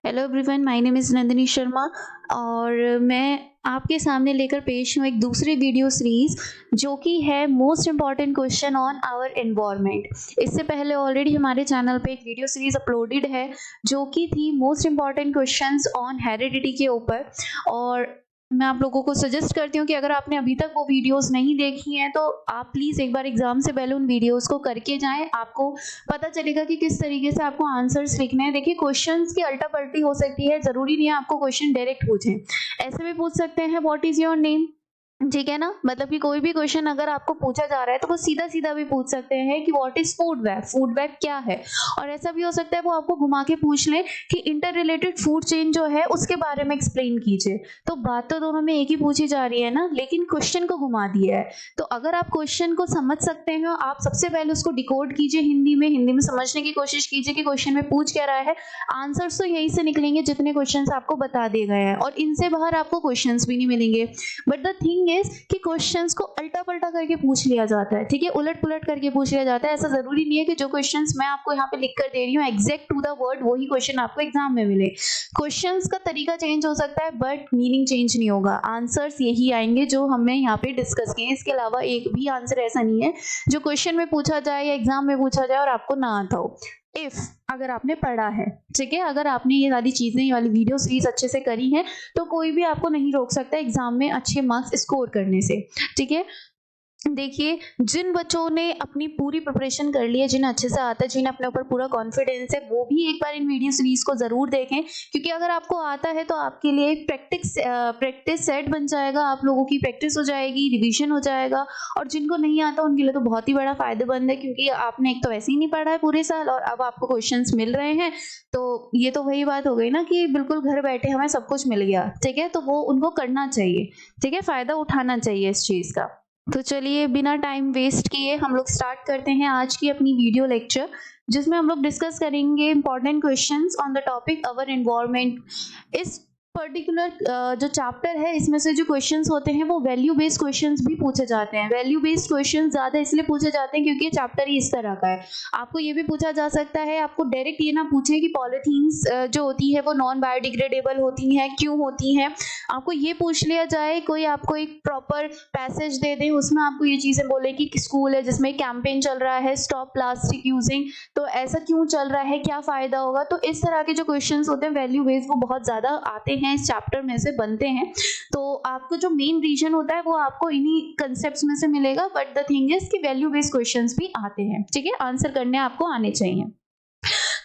Hello everyone, my name is Nandini Sharma और मैं आपके सामने लेकर पेश हूँ एक दूसरी वीडियो सीरीज़ जो कि है most important question on our environment. इससे पहले ऑलरेडी हमारे चैनल पे एक वीडियो सीरीज़ अपलोडेड है जो कि थी most important questions on heredity के ऊपर। और मैं आप लोगों को सजेस्ट करती हूँ कि अगर आपने अभी तक वो वीडियोस नहीं देखी हैं तो आप प्लीज़ एक बार एग्जाम से पहले उन वीडियोस को करके जाएं। आपको पता चलेगा कि किस तरीके से आपको आंसर्स लिखने हैं। देखिए, क्वेश्चंस की अल्टा पल्टी हो सकती है, जरूरी नहीं है आपको क्वेश्चन डायरेक्ट पूछें। ऐसे भी पूछ सकते हैं व्हाट इज योर नेम, ठीक है ना। मतलब कि कोई भी क्वेश्चन अगर आपको पूछा जा रहा है तो वो सीधा सीधा भी पूछ सकते हैं कि what is food web, food web क्या है। और ऐसा भी हो सकता है वो आपको घुमा के पूछ ले कि इंटर रिलेटेड फूड चेन जो है उसके बारे में एक्सप्लेन कीजिए। तो बात तो दोनों में एक ही पूछी जा रही है ना, लेकिन क्वेश्चन को घुमा दिया है। तो अगर आप क्वेश्चन को समझ सकते हैं, आप सबसे पहले उसको डिकोड कीजिए हिंदी में समझने की कोशिश कीजिए कि क्वेश्चन में पूछ क्या रहा है। आंसर्स तो यही से निकलेंगे जितने क्वेश्चन आपको बता दिए गए हैं, और इनसे बाहर आपको क्वेश्चन भी नहीं मिलेंगे। बट द थिंग कि क्वेश्चंस को अल्टा पल्टा करके पूछ लिया जाता है, ठीक है, उलट पुलट करके पूछ लिया जाता है। ऐसा जरूरी नहीं है कि जो क्वेश्चंस मैं आपको यहाँ पे लिख कर दे रही हूँ एग्जैक्ट टू द वर्ड वही क्वेश्चन आपको एग्जाम में मिले। क्वेश्चंस का तरीका चेंज हो सकता है बट मीनिंग चेंज नहीं होगा। आंसर्स यही आएंगे जो हमने यहाँ पे डिस्कस किए। इसके अलावा एक भी आंसर ऐसा नहीं है जो क्वेश्चन में पूछा जाए या एग्जाम में पूछा जाए और आपको ना आता हो। इफ अगर आपने पढ़ा है, ठीक है, अगर आपने ये वाली चीजें, ये वाली वीडियो सीरीज अच्छे से करी है तो कोई भी आपको नहीं रोक सकता एग्जाम में अच्छे मार्क्स स्कोर करने से, ठीक है। देखिए, जिन बच्चों ने अपनी पूरी प्रिपरेशन कर ली है, जिन्हें अच्छे से आता है, जिन्हें अपने ऊपर पूरा कॉन्फिडेंस है, वो भी एक बार इन वीडियो सीरीज को जरूर देखें। क्योंकि अगर आपको आता है तो आपके लिए एक प्रैक्टिस सेट बन जाएगा, आप लोगों की प्रैक्टिस हो जाएगी, रिवीजन हो जाएगा। और जिनको नहीं आता उनके लिए तो बहुत ही बड़ा फायदेमंद है, क्योंकि आपने एक तो वैसे ही नहीं पढ़ा है पूरे साल और अब आपको क्वेश्चंस मिल रहे हैं। तो ये तो वही बात हो गई ना कि बिल्कुल घर बैठे हमें सब कुछ मिल गया, ठीक है। तो वो उनको करना चाहिए, ठीक है, फायदा उठाना चाहिए इस चीज का। तो चलिए, बिना टाइम वेस्ट किए हम लोग स्टार्ट करते हैं आज की अपनी वीडियो लेक्चर, जिसमें हम लोग डिस्कस करेंगे important questions on the topic our environment. इस पर्टिकुलर जो चैप्टर है इसमें से जो क्वेश्चंस होते हैं वो वैल्यू बेस्ड क्वेश्चंस भी पूछे जाते हैं। वैल्यू बेस्ड क्वेश्चंस ज्यादा इसलिए पूछे जाते हैं क्योंकि ये चैप्टर ही इस तरह का है। आपको ये भी पूछा जा सकता है, आपको डायरेक्ट ये ना पूछे कि पॉलीथीन्स जो होती है वो नॉन बायोडिग्रेडेबल होती हैं, क्यों होती हैं। आपको ये पूछ लिया जाए, कोई आपको एक प्रॉपर पैसेज दे दे, उसमें आपको ये चीजें बोले कि स्कूल है जिसमें कैंपेन चल रहा है स्टॉप प्लास्टिक यूजिंग, तो ऐसा क्यों चल रहा है, क्या फायदा होगा। तो इस तरह के जो क्वेश्चंस होते हैं वैल्यू बेस्ड वो बहुत ज्यादा आते हैं, इस चैप्टर में से बनते हैं। तो आपको जो मेन रीजन होता है वो आपको इन्हीं कंसेप्ट्स में से मिलेगा। बट द थिंग इज कि वैल्यू बेस्ड क्वेश्चंस भी आते हैं, ठीक है, आंसर करने आपको आने चाहिए।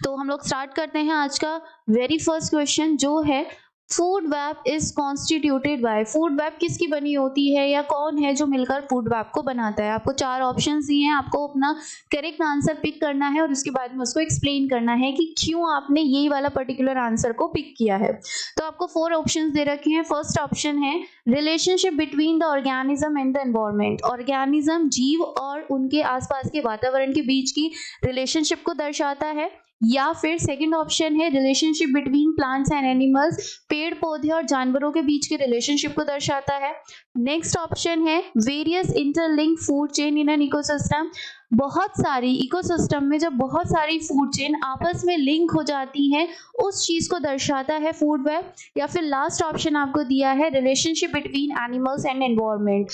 तो हम लोग स्टार्ट करते हैं आज का वेरी फर्स्ट क्वेश्चन जो है food web is constituted by. Food web किसकी बनी होती है या कौन है जो मिलकर फूड वेब को बनाता है। आपको 4 ऑप्शंस दिए हैं, आपको अपना करेक्ट आंसर पिक करना है और उसके बाद में उसको एक्सप्लेन करना है कि क्यों आपने यही वाला पर्टिकुलर आंसर को पिक किया है। तो आपको 4 ऑप्शंस दे रखे हैं। फर्स्ट ऑप्शन है relationship between the organism and the environment. Organism जीव और उनके आसपास के वातावरण के बीच की रिलेशनशिप को दर्शाता है। या फिर सेकंड ऑप्शन है relationship between plants and animals, पेड़ पौधे और जानवरों के बीच के रिलेशनशिप को दर्शाता है। नेक्स्ट ऑप्शन है various interlink food chain in an ecosystem. बहुत सारी इकोसिस्टम में जब बहुत सारी फूड चेन आपस में लिंक हो जाती हैं उस चीज को दर्शाता है फूड वेब। या फिर लास्ट ऑप्शन आपको दिया है relationship between animals and environment.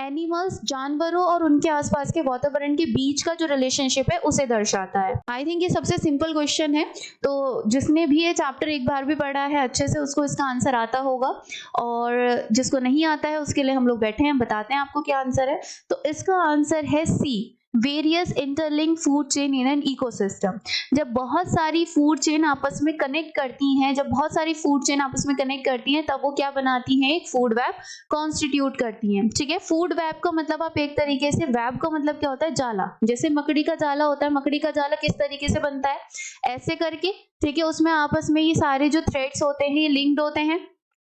Animals, जानवरों और उनके आसपास के वातावरण के बीच का जो रिलेशनशिप है उसे दर्शाता है। आई थिंक ये सबसे सिंपल क्वेश्चन है, तो जिसने भी ये चैप्टर एक बार भी पढ़ा है अच्छे से उसको इसका आंसर आता होगा, और जिसको नहीं आता है उसके लिए हम लोग बैठे हैं, बताते हैं आपको क्या आंसर है। तो इसका आंसर है C, various interlink food chain in an ecosystem. जब बहुत सारी फूड चेन आपस में कनेक्ट करती हैं, जब बहुत सारी फूड चेन आपस में कनेक्ट करती हैं तब वो क्या बनाती हैं, एक फूड वेब कॉन्स्टिट्यूट करती हैं, ठीक है। फूड वेब का मतलब आप एक तरीके से, वेब का मतलब क्या होता है, जाला। जैसे मकड़ी का जाला होता है, मकड़ी का जाला किस तरीके से बनता है, ऐसे करके, ठीक है। उसमें आपस में ये सारे जो थ्रेड्स होते हैं ये लिंक्ड होते हैं,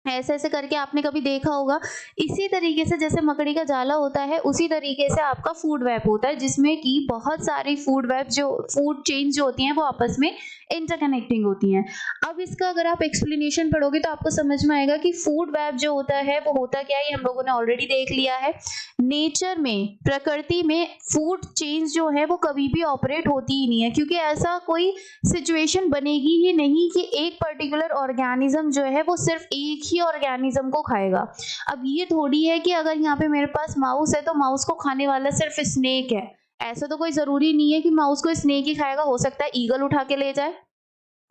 ऐसे-ऐसे करके आपने कभी देखा होगा। इसी तरीके से जैसे मकड़ी का जाला होता है, उसी तरीके से आपका फूड वेब होता है, जिसमें कि बहुत सारी फूड चेन जो होती हैं वो आपस में इंटरकनेक्टिंग होती हैं। अब इसका अगर आप एक्सप्लेनेशन पढ़ोगे तो आपको समझ में आएगा कि फूड वेब जो होता है वो होता क्या है, ये हम लोगों ने ऑलरेडी देख लिया है। नेचर में, प्रकृति में फूड चेन्स जो है वो कभी भी ऑपरेट होती ही नहीं है, क्योंकि ऐसा कोई सिचुएशन बनेगी ही नहीं कि एक पर्टिकुलर ऑर्गेनिज्म जो है वो सिर्फ एक ही ऑर्गेनिज्म को खाएगा। अब ये थोड़ी है कि अगर यहाँ पे मेरे पास माउस है तो माउस को खाने वाला सिर्फ स्नेक है, ऐसा तो कोई जरूरी नहीं है कि माउस को स्नेक ही खाएगा। हो सकता है ईगल उठा के ले जाए,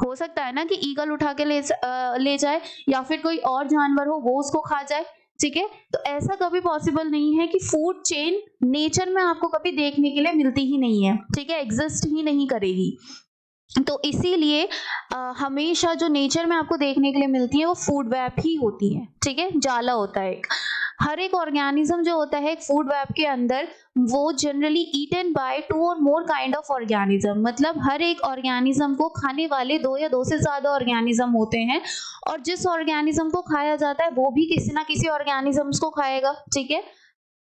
हो सकता है ना कि ईगल उठा के ले जाए, या फिर कोई और जानवर हो वो उसको खा जाए। ठीक है, तो ऐसा कभी पॉसिबल नहीं है कि फूड चेन नेचर में आपको कभी देखने के लिए मिलती ही नहीं है। ठीक है, एग्जिस्ट ही नहीं करेगी। तो इसीलिए हमेशा जो नेचर में आपको देखने के लिए मिलती है वो फूड वेब ही होती है। ठीक है, जाला होता है एक। हर एक ऑर्गेनिज्म जो होता है एक फूड वेब के अंदर, वो जनरली ईटन बाय 2 और मोर काइंड ऑफ ऑर्गेनिज्म, मतलब हर एक ऑर्गेनिज्म को खाने वाले 2 या 2 से ज्यादा ऑर्गेनिज्म होते हैं, और जिस ऑर्गेनिज्म को खाया जाता है वो भी किसी ना किसी ऑर्गेनिज्म्स को खाएगा। ठीक है,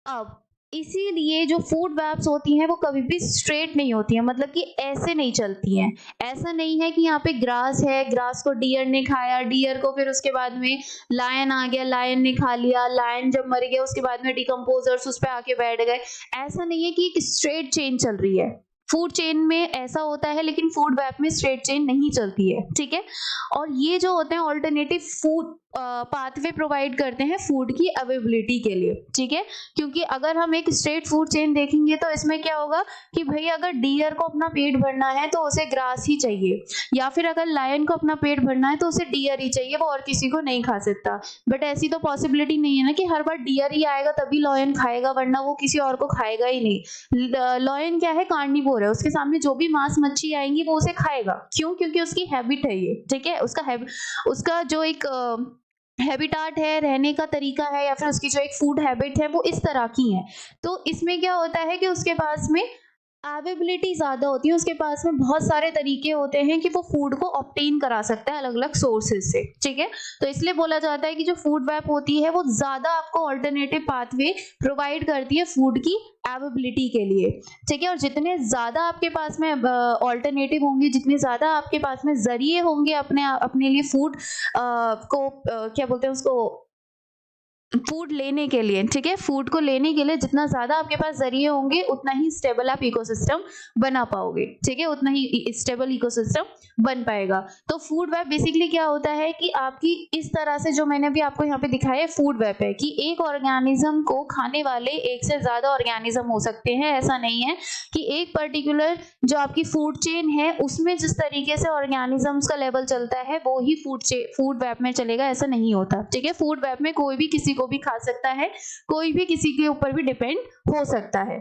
अब इसीलिए जो फूड वेब्स होती हैं वो कभी भी स्ट्रेट नहीं होती हैं, मतलब कि ऐसे नहीं चलती हैं। ऐसा नहीं है कि यहाँ पे ग्रास है, ग्रास को डियर ने खाया, डियर को फिर उसके बाद में लायन आ गया, लायन ने खा लिया, लायन जब मर गया उसके बाद में डिकम्पोजर्स उस पे आके बैठ गए। ऐसा नहीं है कि एक स्ट्रेट चेन चल रही है। फूड चेन में ऐसा होता है, लेकिन फूड वेब में स्ट्रेट चेन नहीं चलती है। ठीक है, और ये जो होते हैं ऑल्टरनेटिव फूड पाथवे प्रोवाइड करते हैं फूड की अवेलेबिलिटी के लिए। ठीक है, क्योंकि अगर हम एक स्ट्रेट फूड चेन देखेंगे तो इसमें क्या होगा कि भाई अगर डियर को अपना पेट भरना है तो उसे ग्रास ही चाहिए, या फिर अगर लायन को अपना पेट भरना है तो उसे डियर ही चाहिए, वो और किसी को नहीं खा सकता। बट ऐसी तो पॉसिबिलिटी नहीं है ना कि हर बार डियर ही आएगा तभी लायन खाएगा, वरना वो किसी और को खाएगा ही नहीं। लायन क्या है, कार्निवोर है, उसके सामने जो भी मांस मच्छी आएंगी वो उसे खाएगा। क्यों? क्योंकि उसकी हैबिट है ये। ठीक है, उसका जो एक हैबिटाट है, रहने का तरीका है, या फिर उसकी जो एक फूड हैबिट है वो इस तरह की है। तो इसमें क्या होता है कि उसके पास में अवेबिलिटी ज्यादा होती है, उसके पास में बहुत सारे तरीके होते हैं कि वो फूड को ऑब्टेन करा सकता है अलग अलग सोर्सेज से। ठीक है, तो इसलिए बोला जाता है कि जो फूड वेब होती है वो ज्यादा आपको ऑल्टरनेटिव पाथवे प्रोवाइड करती है फूड की अवेबिलिटी के लिए। ठीक है, और जितने ज्यादा आपके पास में ऑल्टरनेटिव होंगे, जितने ज्यादा आपके पास में जरिए होंगे अपने लिए फूड को क्या बोलते हैं उसको, फूड लेने के लिए। ठीक है, फूड को लेने के लिए जितना ज्यादा आपके पास जरिए होंगे उतना ही स्टेबल आप इकोसिस्टम बना पाओगे। ठीक है, उतना ही स्टेबल इकोसिस्टम बन पाएगा। तो फूड वेब बेसिकली क्या होता है कि आपकी इस तरह से जो मैंने अभी आपको यहाँ पे दिखाया है फूड वेब है कि एक ऑर्गेनिज्म को खाने वाले एक से ज्यादा ऑर्गेनिज्म हो सकते हैं। ऐसा नहीं है कि एक पर्टिकुलर जो आपकी फूड चेन है उसमें जिस तरीके से ऑर्गेनिजम्स का लेवल चलता है वो ही फूड वेब में चलेगा, ऐसा नहीं होता। ठीक है, फूड वेब में कोई भी किसी को भी खा सकता है, कोई भी किसी के ऊपर भी डिपेंड हो सकता है।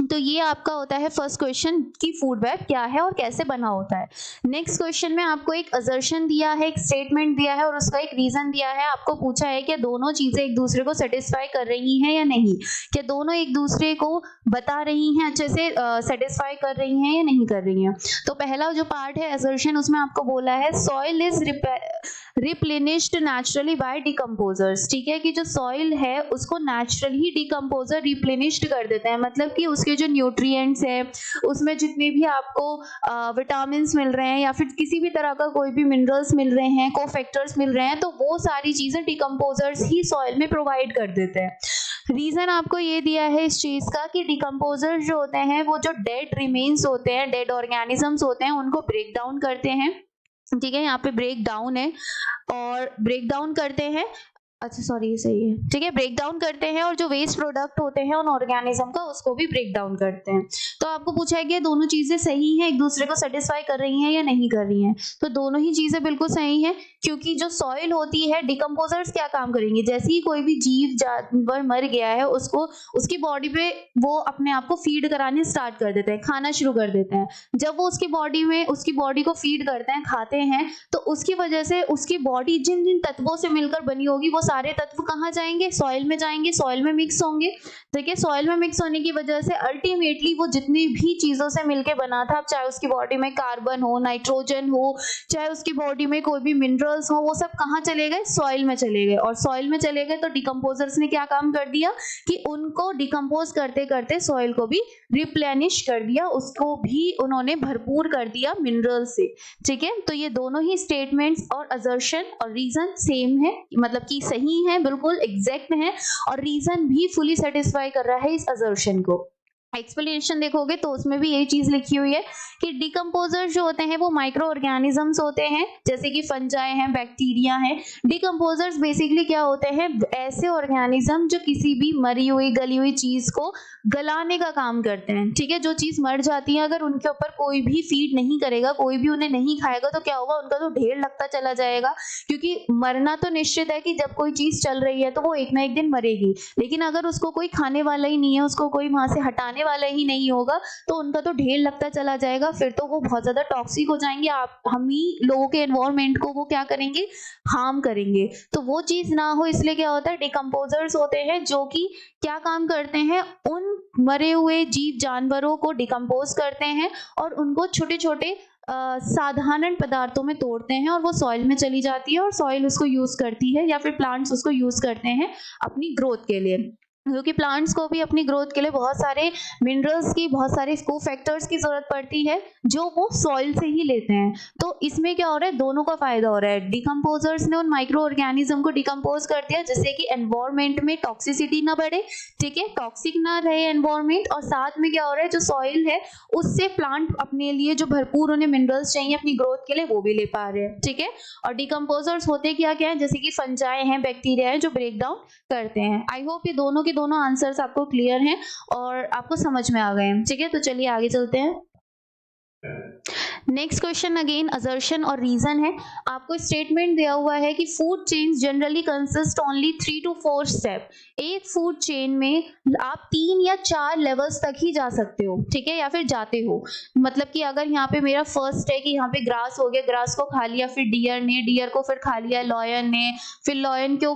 तो ये आपका होता है फर्स्ट क्वेश्चन कि फूड वेब क्या है और कैसे बना होता है। नेक्स्ट क्वेश्चन में आपको एक असर्शन दिया है, एक स्टेटमेंट दिया है और उसका एक रीजन दिया है। आपको पूछा है कि दोनों चीजें एक दूसरे को सेटिस्फाई कर रही हैं या नहीं, क्या दोनों एक दूसरे को बता रही हैं, अच्छे से सेटिस्फाई कर रही हैं या नहीं कर रही हैं। तो पहला जो पार्ट है असर्शन, उसमें आपको बोला है soil is replenished naturally bye decomposers. ठीक है, कि जो सॉइल है उसको नेचुरली डिकम्पोजर रिप्लेनिश्ड कर देते हैं, मतलब कि उसके जो न्यूट्रिएंट्स है, उसमें जितने भी आपको विटामिन मिल रहे हैं या फिर किसी भी तरह का कोई भी मिनरल्स मिल रहे हैं, कोफैक्टर्स मिल रहे हैं, तो वो सारी चीजें डिकम्पोजर्स ही सॉइल में प्रोवाइड कर देते हैं। रीजन आपको ये दिया है इस चीज का कि डिकम्पोजर जो होते हैं वो जो डेड रिमेन्स होते हैं, डेड ऑर्गेनिजम्स होते हैं, उनको ब्रेक डाउन करते हैं। ठीक है, यहाँ पे ब्रेक डाउन है और ब्रेक डाउन करते हैं, अच्छा सॉरी ये सही है। ठीक है, ब्रेक डाउन करते हैं और जो वेस्ट प्रोडक्ट होते हैं उन ऑर्गेनिज्म का उसको भी ब्रेक डाउन करते हैं। तो आपको पूछा है कि दोनों चीजें सही हैं, एक दूसरे को सेटिस्फाई कर रही हैं या नहीं कर रही हैं। तो दोनों ही चीजें बिल्कुल सही हैं, क्योंकि जो सॉइल होती है, डिकम्पोजर्स क्या काम करेंगे, जैसे ही कोई भी जीव जानवर मर गया है उसको उसकी बॉडी पे वो अपने आप को फीड कराने स्टार्ट कर देते हैं, खाना शुरू कर देते हैं। जब वो उसकी बॉडी को फीड करते हैं, खाते हैं, तो उसकी वजह से उसकी बॉडी जिन जिन तत्वों से मिलकर बनी होगी वो सारे तत्व कहाँ जाएंगे, सॉइल में जाएंगे, सॉइल में मिक्स होंगे। देखिए सॉइल में मिक्स होने की वजह से अल्टीमेटली वो जितनी भी चीजों से मिलके बना था, चाहे उसकी बॉडी में कार्बन हो, नाइट्रोजन हो, चाहे उसकी बॉडी में कोई भी मिनरल्स हो, वो सब कहाँ चले गए, सॉइल में चले गए। और सॉइल में चले गए तो डिकम्पोजर्स ने क्या काम कर दिया कि उनको डिकम्पोज करते करते सॉइल को भी रिप्लेनिश कर दिया, उसको भी उन्होंने भरपूर कर दिया मिनरल से। ठीक है, तो ये दोनों ही स्टेटमेंट्स और असर्शन और रीजन सेम है, मतलब कि सही है, बिल्कुल एग्जैक्ट है, और रीजन भी फुली सेटिस्फाई कर रहा है इस असर्शन को। एक्सप्लेनेशन देखोगे तो उसमें भी यही चीज लिखी हुई है कि डिकम्पोजर जो होते हैं वो माइक्रो ऑर्गेनिजम्स होते हैं, जैसे कि फंजाई हैं, बैक्टीरिया हैं। डिकम्पोजर्स बेसिकली क्या होते हैं, ऐसे ऑर्गेनिज्म जो किसी भी मरी हुई गली हुई चीज को गलाने का काम करते हैं। ठीक है, जो चीज मर जाती है अगर उनके ऊपर कोई भी फीड नहीं करेगा, कोई भी उन्हें नहीं खाएगा, तो क्या होगा, उनका तो ढेर लगता चला जाएगा। क्योंकि मरना तो निश्चित है कि जब कोई चीज चल रही है तो वो एक ना एक दिन मरेगी, लेकिन अगर उसको कोई खाने वाला ही नहीं है, उसको कोई वहां से हटाने वाला ही नहीं होगा, तो उनका तो ढेर लगता चला जाएगा। फिर तो वो बहुत ज्यादा टॉक्सिक हो जाएंगे, आप हम ही लोगों के एनवायरमेंट को वो क्या करेंगे, हार्म करेंगे। तो वो चीज ना हो इसलिए क्या होता है, डिकम्पोजर्स होते हैं जो कि क्या काम करते हैं, उन मरे हुए जीव जानवरों को डिकम्पोज करते हैं और उनको छोटे छोटे साधारण पदार्थों में तोड़ते हैं और वो सॉइल में चली जाती है और सॉइल उसको यूज करती है या फिर प्लांट्स उसको यूज करते हैं अपनी ग्रोथ के लिए। क्योंकि प्लांट्स को भी अपनी ग्रोथ के लिए बहुत सारे मिनरल्स की, बहुत सारे कोफैक्टर्स की जरूरत पड़ती है जो वो सॉइल से ही लेते हैं। तो इसमें क्या हो रहा है, दोनों का फायदा हो रहा है। डिकम्पोजर्स ने उन माइक्रो ऑर्गेनिज्म को डिकम्पोज कर दिया जिससे कि एनवायरमेंट में टॉक्सिसिटी ना बढ़े, ठीक है, टॉक्सिक ना रहे एनवायरमेंट, और साथ में क्या हो रहा है, जो सॉइल है उससे प्लांट अपने लिए जो भरपूर उन्हें मिनरल्स चाहिए अपनी ग्रोथ के लिए वो भी ले पा रहे हैं। ठीक है, और डिकम्पोजर्स होते क्या क्या है, जैसे कि फंजाई हैं, बैक्टीरिया है जो ब्रेक डाउन करते हैं। आई होप ये दोनों आंसर्स आपको क्लियर हैं और आपको समझ में आ गए हैं। ठीक है, तो चलिए आगे चलते हैं। नेक्स्ट क्वेश्चन अगेन असर्शन और रीजन है। आपको स्टेटमेंट दिया हुआ है कि food chain generally consist only 3 to 4 step. एक फूड चेन में आप 3 या 4 लेवल्स तक ही जा सकते हो, ठीक है, या फिर जाते हो। मतलब कि अगर यहाँ पे मेरा फर्स्ट है कि यहाँ पे ग्रास हो गया, ग्रास को खा लिया, फिर डियर ने, डियर को फिर खा लिया लॉयन ने, फिर लॉयन को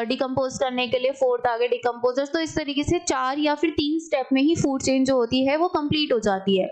डिकम्पोज करने के लिए फोर्थ आ गए डिकम्पोजर्स। तो इस तरीके से 4 या फिर 3 स्टेप में ही फूड चेन जो होती है वो कंप्लीट हो जाती है।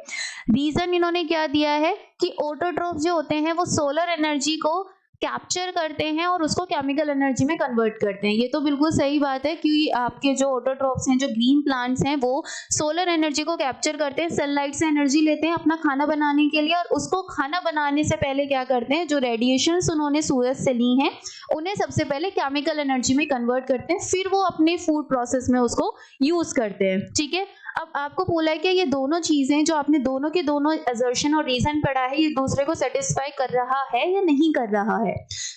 रीजन इन्होंने क्या दिया है कि ऑटोट्रॉफ्स जो होते हैं वो सोलर एनर्जी को कैप्चर करते हैं और उसको केमिकल एनर्जी में कन्वर्ट करते हैं। ये तो बिल्कुल सही बात है कि आपके जो ऑटोट्रॉफ्स हैं, जो ग्रीन प्लांट्स हैं, वो सोलर एनर्जी को कैप्चर करते हैं, सनलाइट से एनर्जी लेते हैं अपना खाना बनाने के लिए, और उसको खाना बनाने से पहले क्या करते हैं, जो रेडिएशंस उन्होंने सूरज से ली हैं उन्हें सबसे पहले केमिकल एनर्जी में कन्वर्ट करते हैं, फिर वो अपने फूड प्रोसेस में उसको यूज करते हैं। ठीक है, अब आपको बोला है कि ये दोनों चीजें जो आपने दोनों के दोनों असर्शन और रीजन पढ़ा है, ये दूसरे को सेटिस्फाई कर रहा है या नहीं कर रहा है।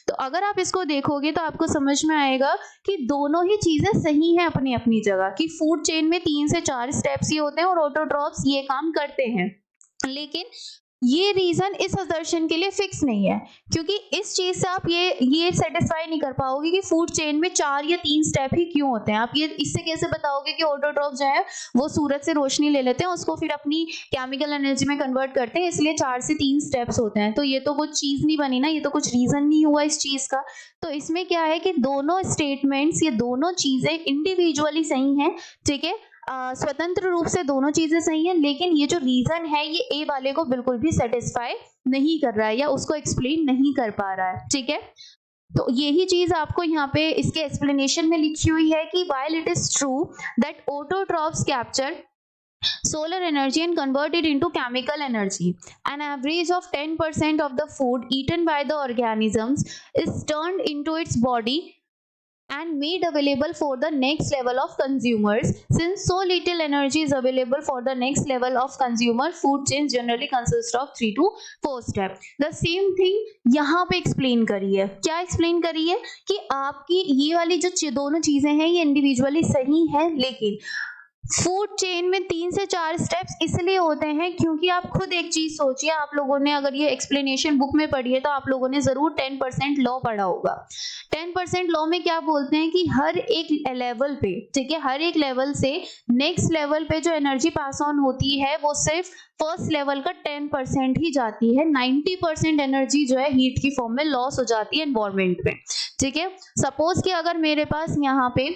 तो अगर आप इसको देखोगे तो आपको समझ में आएगा कि दोनों ही चीजें सही हैं अपनी अपनी जगह, कि फूड चेन में 3 से 4 स्टेप्स ही होते हैं और ऑटोट्रॉफ्स ये काम करते हैं। लेकिन ये रीजन इस असर्शन के लिए फिक्स नहीं है, क्योंकि इस चीज से आप ये सेटिस्फाई नहीं कर पाओगे कि फूड चेन में 4 या 3 स्टेप ही क्यों होते हैं। आप ये इससे कैसे बताओगे कि ऑटोट्रॉफ जो है वो सूरज से रोशनी ले लेते हैं, उसको फिर अपनी केमिकल एनर्जी में कन्वर्ट करते हैं, इसलिए 4 से 3 स्टेप्स होते हैं। तो ये तो कुछ चीज नहीं बनी ना, ये तो कुछ रीजन नहीं हुआ इस चीज का। तो इसमें क्या है कि दोनों स्टेटमेंट्स, ये दोनों चीजें इंडिविजुअली सही हैं, ठीक है, स्वतंत्र रूप से दोनों चीजें सही हैं, लेकिन ये जो रीजन है ये ए वाले को बिल्कुल भी सेटिस्फाई नहीं कर रहा है या उसको एक्सप्लेन नहीं कर पा रहा है। ठीक है, तो यही चीज आपको यहाँ पे इसके एक्सप्लेनेशन में लिखी हुई है कि while it is true that autotrophs capture solar energy and convert it into chemical energy, an average of 10% of the food eaten by the organisms is turned into its body and made available for the next level of consumers. Since so little energy is available for the next level of consumer, food chain generally consists of 3 to 4 steps. The same thing यहाँ पे explain करी है। क्या explain करी है कि आपकी ये वाली जो दोनों चीजें हैं ये इंडिविजुअली सही है, लेकिन फूड चेन में 3 से 4 स्टेप्स इसलिए होते हैं क्योंकि आप खुद एक चीज सोचिए, आप लोगों ने अगर ये एक्सप्लेनेशन बुक में पढ़ी है तो आप लोगों ने जरूर 10% लॉ पढ़ा होगा। 10% लॉ में क्या बोलते हैं कि हर एक लेवल पे, ठीक है, हर एक लेवल से नेक्स्ट लेवल पे जो एनर्जी पास ऑन होती है वो सिर्फ फर्स्ट लेवल का 10% ही जाती है। 90% एनर्जी जो है हीट की फॉर्म में लॉस हो जाती है एनवायरमेंट में, ठीक है। सपोज कि अगर मेरे पास यहाँ पे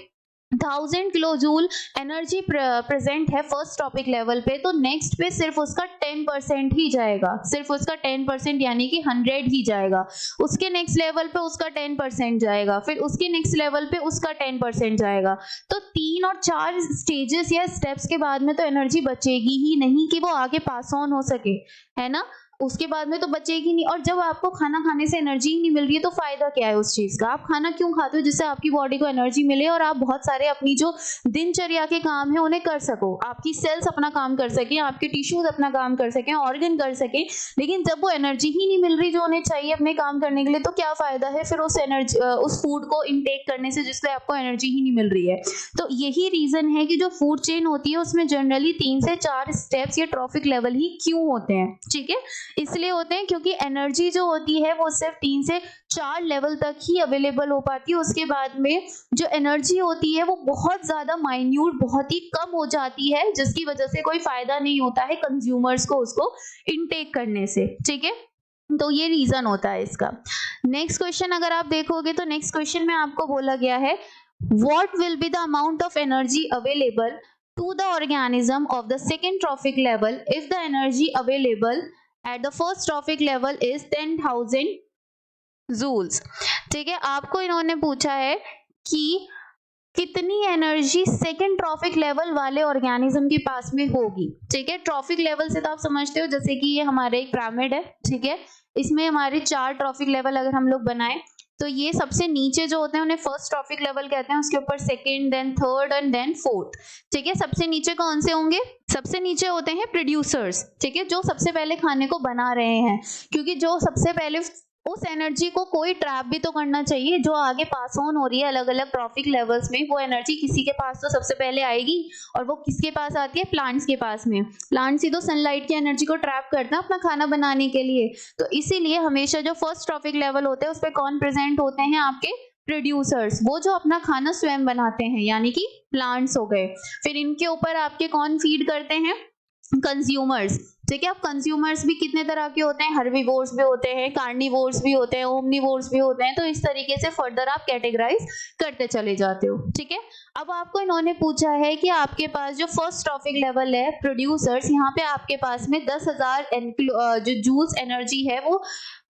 1000 किलो जूल एनर्जी प्रेजेंट है फर्स्ट टॉपिक लेवल पे, तो नेक्स्ट पे सिर्फ उसका 10% ही जाएगा, सिर्फ उसका 10% यानी कि 100 ही जाएगा। उसके नेक्स्ट लेवल पे उसका 10% जाएगा, फिर उसके नेक्स्ट लेवल पे उसका 10% जाएगा। तो 3 और 4 स्टेजेस या स्टेप्स के बाद में तो एनर्जी बचेगी ही नहीं कि वो आगे पास ऑन हो सके, है ना। उसके बाद में तो बचेगी नहीं। और जब आपको खाना खाने से एनर्जी ही नहीं मिल रही है तो फायदा क्या है उस चीज का। आप खाना क्यों खाते हो? जिससे आपकी बॉडी को एनर्जी मिले और आप बहुत सारे अपनी जो दिनचर्या के काम है उन्हें कर सको, आपकी सेल्स अपना काम कर सके, आपके टिश्यूज अपना काम कर सके, ऑर्गन कर सके। लेकिन जब वो एनर्जी ही नहीं मिल रही जो उन्हें चाहिए अपने काम करने के लिए, तो क्या फायदा है फिर उस एनर्जी उस फूड को इनटेक करने से जिससे आपको एनर्जी ही नहीं मिल रही है। तो यही रीजन है कि जो फूड चेन होती है उसमें जनरली 3 से 4 स्टेप्स या ट्रॉफिक लेवल ही क्यों होते हैं, ठीक है। इसलिए होते हैं क्योंकि एनर्जी जो होती है वो सिर्फ 3 से 4 लेवल तक ही अवेलेबल हो पाती है। उसके बाद में जो एनर्जी होती है वो बहुत ज्यादा माइन्यूट, बहुत ही कम हो जाती है, जिसकी वजह से कोई फायदा नहीं होता है कंज्यूमर्स को उसको इनटेक करने से, ठीक है। तो ये रीजन होता है इसका। नेक्स्ट क्वेश्चन अगर आप देखोगे तो नेक्स्ट क्वेश्चन में आपको बोला गया है what will be the amount of energy available to the organism of the second trophic level if the energy available at the first trophic level is 10,000 joules। ठीक है, आपको इन्होंने पूछा है कि कितनी एनर्जी सेकेंड ट्रॉफिक लेवल वाले organism के पास में होगी, ठीक है। ट्रॉफिक लेवल से तो आप समझते हो जैसे कि ये हमारे एक पिरामिड है, ठीक है, इसमें हमारे 4 ट्रॉफिक लेवल अगर हम लोग बनाए तो ये सबसे नीचे जो होते हैं उन्हें फर्स्ट ट्रॉफिक लेवल कहते हैं, उसके ऊपर second, then third and then fourth, ठीक है। सबसे नीचे कौन से होंगे? सबसे नीचे होते हैं प्रोड्यूसर्स, ठीक है, जो सबसे पहले खाने को बना रहे हैं, क्योंकि जो सबसे पहले उस एनर्जी को कोई ट्रैप भी तो करना चाहिए जो आगे पास ऑन हो रही है अलग अलग ट्रॉफिक लेवल्स में। वो एनर्जी किसी के पास तो सबसे पहले आएगी, और वो किसके पास आती है? प्लांट्स के पास में। प्लांट्स ही तो सनलाइट की एनर्जी को ट्रैप करते हैं अपना खाना बनाने के लिए। तो इसीलिए हमेशा जो फर्स्ट ट्रॉफिक लेवल होते हैं उस पर कौन प्रेजेंट होते हैं? आपके प्रोड्यूसर्स, वो जो अपना खाना स्वयं बनाते हैं, यानी कि प्लांट्स हो गए। फिर इनके ऊपर आपके कौन फीड करते हैं? कंज्यूमर्स, ठीक है। अब कंज्यूमर्स भी कितने तरह के होते हैं? हर्बीवोर्स भी होते हैं, कार्निवोर्स भी होते हैं, ओमनिवोर्स भी होते हैं। तो इस तरीके से फर्दर आप कैटेगराइज करते चले जाते हो, ठीक है। अब आपको इन्होंने पूछा है कि आपके पास जो फर्स्ट ट्रॉफिक लेवल है प्रोड्यूसर्स, यहाँ पे आपके पास में 10,000 जो जूल्स एनर्जी है वो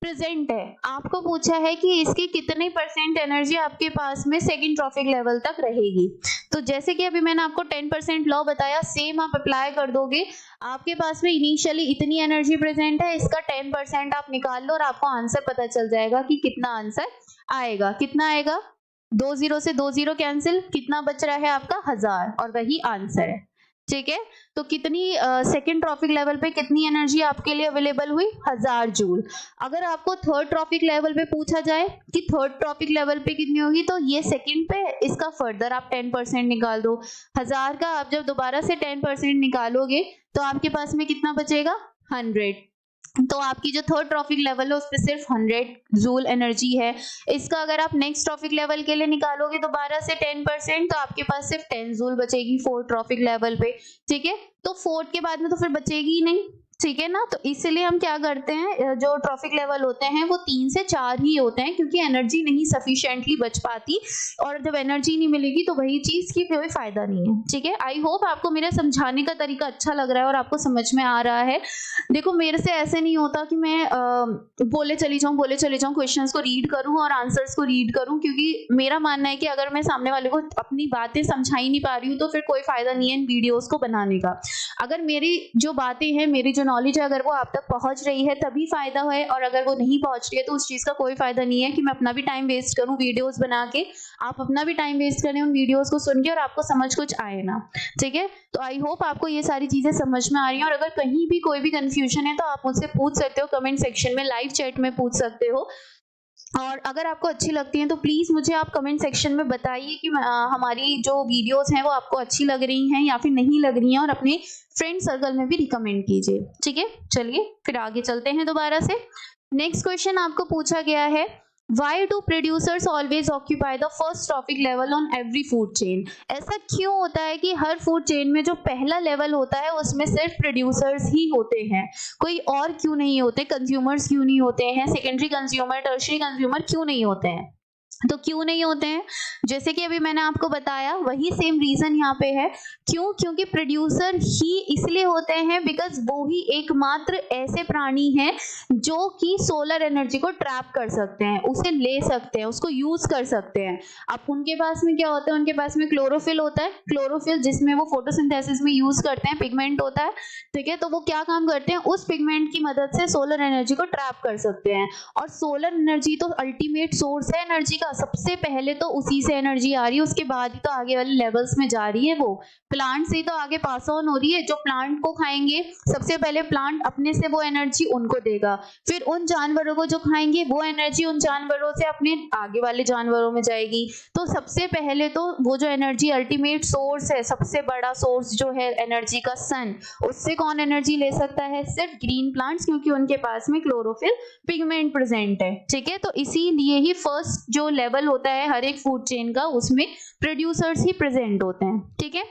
प्रेजेंट है। आपको पूछा है कि इसकी कितने % एनर्जी आपके पास में सेकंड ट्रॉफिक लेवल तक रहेगी। तो जैसे कि अभी मैंने आपको 10% लॉ बताया, सेम आप अप्लाई कर दोगे। आपके पास में इनिशियली इतनी एनर्जी प्रेजेंट है, इसका 10% आप निकाल लो और आपको आंसर पता चल जाएगा कि कितना आंसर आएगा। कितना आएगा? 2 0 से 2 0 कैंसिल, कितना बच रहा है आपका? 1000, और वही आंसर है, ठीक है। तो कितनी सेकेंड ट्रॉफिक लेवल पे कितनी एनर्जी आपके लिए अवेलेबल हुई? 1000 जूल। अगर आपको थर्ड ट्रॉफिक लेवल पे पूछा जाए कि थर्ड ट्रॉफिक लेवल पे कितनी होगी, तो ये सेकेंड पे, इसका फर्दर आप 10% निकाल दो। 1000 का आप जब दोबारा से 10% निकालोगे तो आपके पास में कितना बचेगा? 100। तो आपकी जो थर्ड ट्रॉफिक लेवल है उस पर सिर्फ 100 जूल एनर्जी है। इसका अगर आप नेक्स्ट ट्रॉफिक लेवल के लिए निकालोगे दोबारा से 10%, तो आपके पास सिर्फ 10 जूल बचेगी फोर्थ ट्रॉफिक लेवल पे, ठीक है। तो फोर्थ के बाद में तो फिर बचेगी ही नहीं, ठीक है ना। तो इसीलिए हम क्या करते हैं, जो ट्रॉफिक लेवल होते हैं वो 3 से 4 ही होते हैं, क्योंकि एनर्जी नहीं सफिशिएंटली बच पाती, और जब एनर्जी नहीं मिलेगी तो वही चीज की कोई फायदा नहीं है, ठीक है। आई होप आपको मेरा समझाने का तरीका अच्छा लग रहा है और आपको समझ में आ रहा है। देखो, मेरे से ऐसे नहीं होता कि मैं बोले चली जाऊं क्वेश्चंस को रीड करूं और आंसर्स को रीड करूं, क्योंकि मेरा मानना है कि अगर मैं सामने वाले को अपनी बातें समझा ही नहीं पा रही हूँ तो फिर कोई फायदा नहीं है इन वीडियोस को बनाने का। अगर मेरी जो बातें हैं, मेरी जो नॉलेज है, अगर वो आप तक पहुंच रही है तभी फायदा है, और अगर वो नहीं पहुंच रही है तो उस चीज का कोई फायदा नहीं है कि मैं अपना भी टाइम वेस्ट करूं वीडियोस बना के, आप अपना भी टाइम वेस्ट करें उन वीडियोस को सुन के और आपको समझ कुछ आए ना, ठीक है। तो आई होप आपको ये सारी चीजें समझ में आ रही हैं, और अगर कहीं भी कोई भी कंफ्यूजन है तो आप मुझसे पूछ सकते हो कमेंट सेक्शन में, लाइव चैट में पूछ सकते हो। और अगर आपको अच्छी लगती हैं तो प्लीज़ मुझे आप कमेंट सेक्शन में बताइए कि हमारी जो वीडियोस हैं वो आपको अच्छी लग रही हैं या फिर नहीं लग रही हैं, और अपने फ्रेंड सर्कल में भी रिकमेंड कीजिए, ठीक है। चलिए फिर आगे चलते हैं दोबारा से। नेक्स्ट क्वेश्चन आपको पूछा गया है Why do producers always occupy the first trophic level on every food chain? ऐसा क्यों होता है कि हर फूड चेन में जो पहला लेवल होता है उसमें सिर्फ प्रोड्यूसर्स ही होते हैं, कोई और क्यों नहीं होते? कंज्यूमर्स क्यों नहीं होते हैं? सेकेंडरी कंज्यूमर, टर्शियरी कंज्यूमर क्यों नहीं होते हैं? तो क्यों नहीं होते हैं? जैसे कि अभी मैंने आपको बताया, वही सेम रीजन यहाँ पे है। क्यों? क्योंकि प्रोड्यूसर ही इसलिए होते हैं बिकॉज वो ही एकमात्र ऐसे प्राणी हैं जो कि सोलर एनर्जी को ट्रैप कर सकते हैं, उसे ले सकते हैं, उसको यूज कर सकते हैं। अब उनके पास में क्या होता है? उनके पास में क्लोरोफिल होता है, क्लोरोफिल जिसमें वो फोटोसिंथेसिस में यूज करते हैं, पिगमेंट होता है, ठीक है। तो वो क्या काम करते हैं? उस पिगमेंट की मदद से सोलर एनर्जी को ट्रैप कर सकते हैं। और सोलर एनर्जी तो अल्टीमेट सोर्स है एनर्जी का, सबसे पहले तो उसी से एनर्जी आ रही है, उसके बाद ही तो आगे वाले लेवल्स में जा रही है। वो प्लांट से तो आगे पास ऑन हो रही है। जो प्लांट को खाएंगे सबसे पहले प्लांट अपने से वो एनर्जी उनको देगा, फिर उन जानवरों को जो खाएंगे वो एनर्जी उन जानवरों से अपने आगे वाले जानवरों में जाएगी। तो सबसे पहले तो वो जो एनर्जी अल्टीमेट सोर्स है, सबसे बड़ा सोर्स जो है एनर्जी का, सन, उससे कौन एनर्जी ले सकता है? सिर्फ ग्रीन प्लांट्स, क्योंकि उनके पास में क्लोरोफिल पिगमेंट प्रेजेंट है, ठीक है। तो इसीलिए ही फर्स्ट जो लेवल होता है हर एक फूड चेन का, उसमें प्रोड्यूसर्स ही प्रेजेंट होते हैं, ठीक है।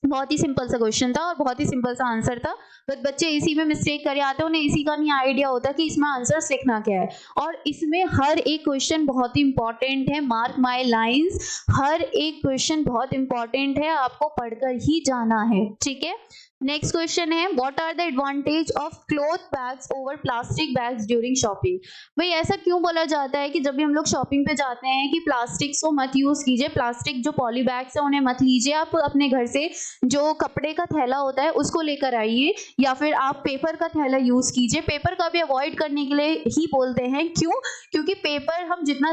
बहुत ही सिंपल सा क्वेश्चन था और बहुत ही सिंपल सा आंसर था, बट बच्चे इसी में मिस्टेक कर आते हैं, उन्हें इसी का नहीं आइडिया होता कि इसमें आंसर्स लिखना क्या है। और इसमें हर एक क्वेश्चन बहुत ही इंपॉर्टेंट है, मार्क माय लाइंस, हर एक क्वेश्चन बहुत इंपॉर्टेंट है, आपको पढ़कर ही जाना है, ठीक है। नेक्स्ट क्वेश्चन है, what are the advantage of cloth bags over plastic bags during shopping? भाई ऐसा क्यों बोला जाता है कि जब भी हम लोग शॉपिंग पे जाते हैं कि प्लास्टिक को मत यूज कीजिए, प्लास्टिक जो पॉली बैग्स है उन्हें मत लीजिए, आप अपने घर से जो कपड़े का थैला होता है उसको लेकर आइए, या फिर आप पेपर का थैला यूज कीजिए। पेपर का भी अवॉइड करने के लिए ही बोलते हैं, क्यों? क्योंकि पेपर हम जितना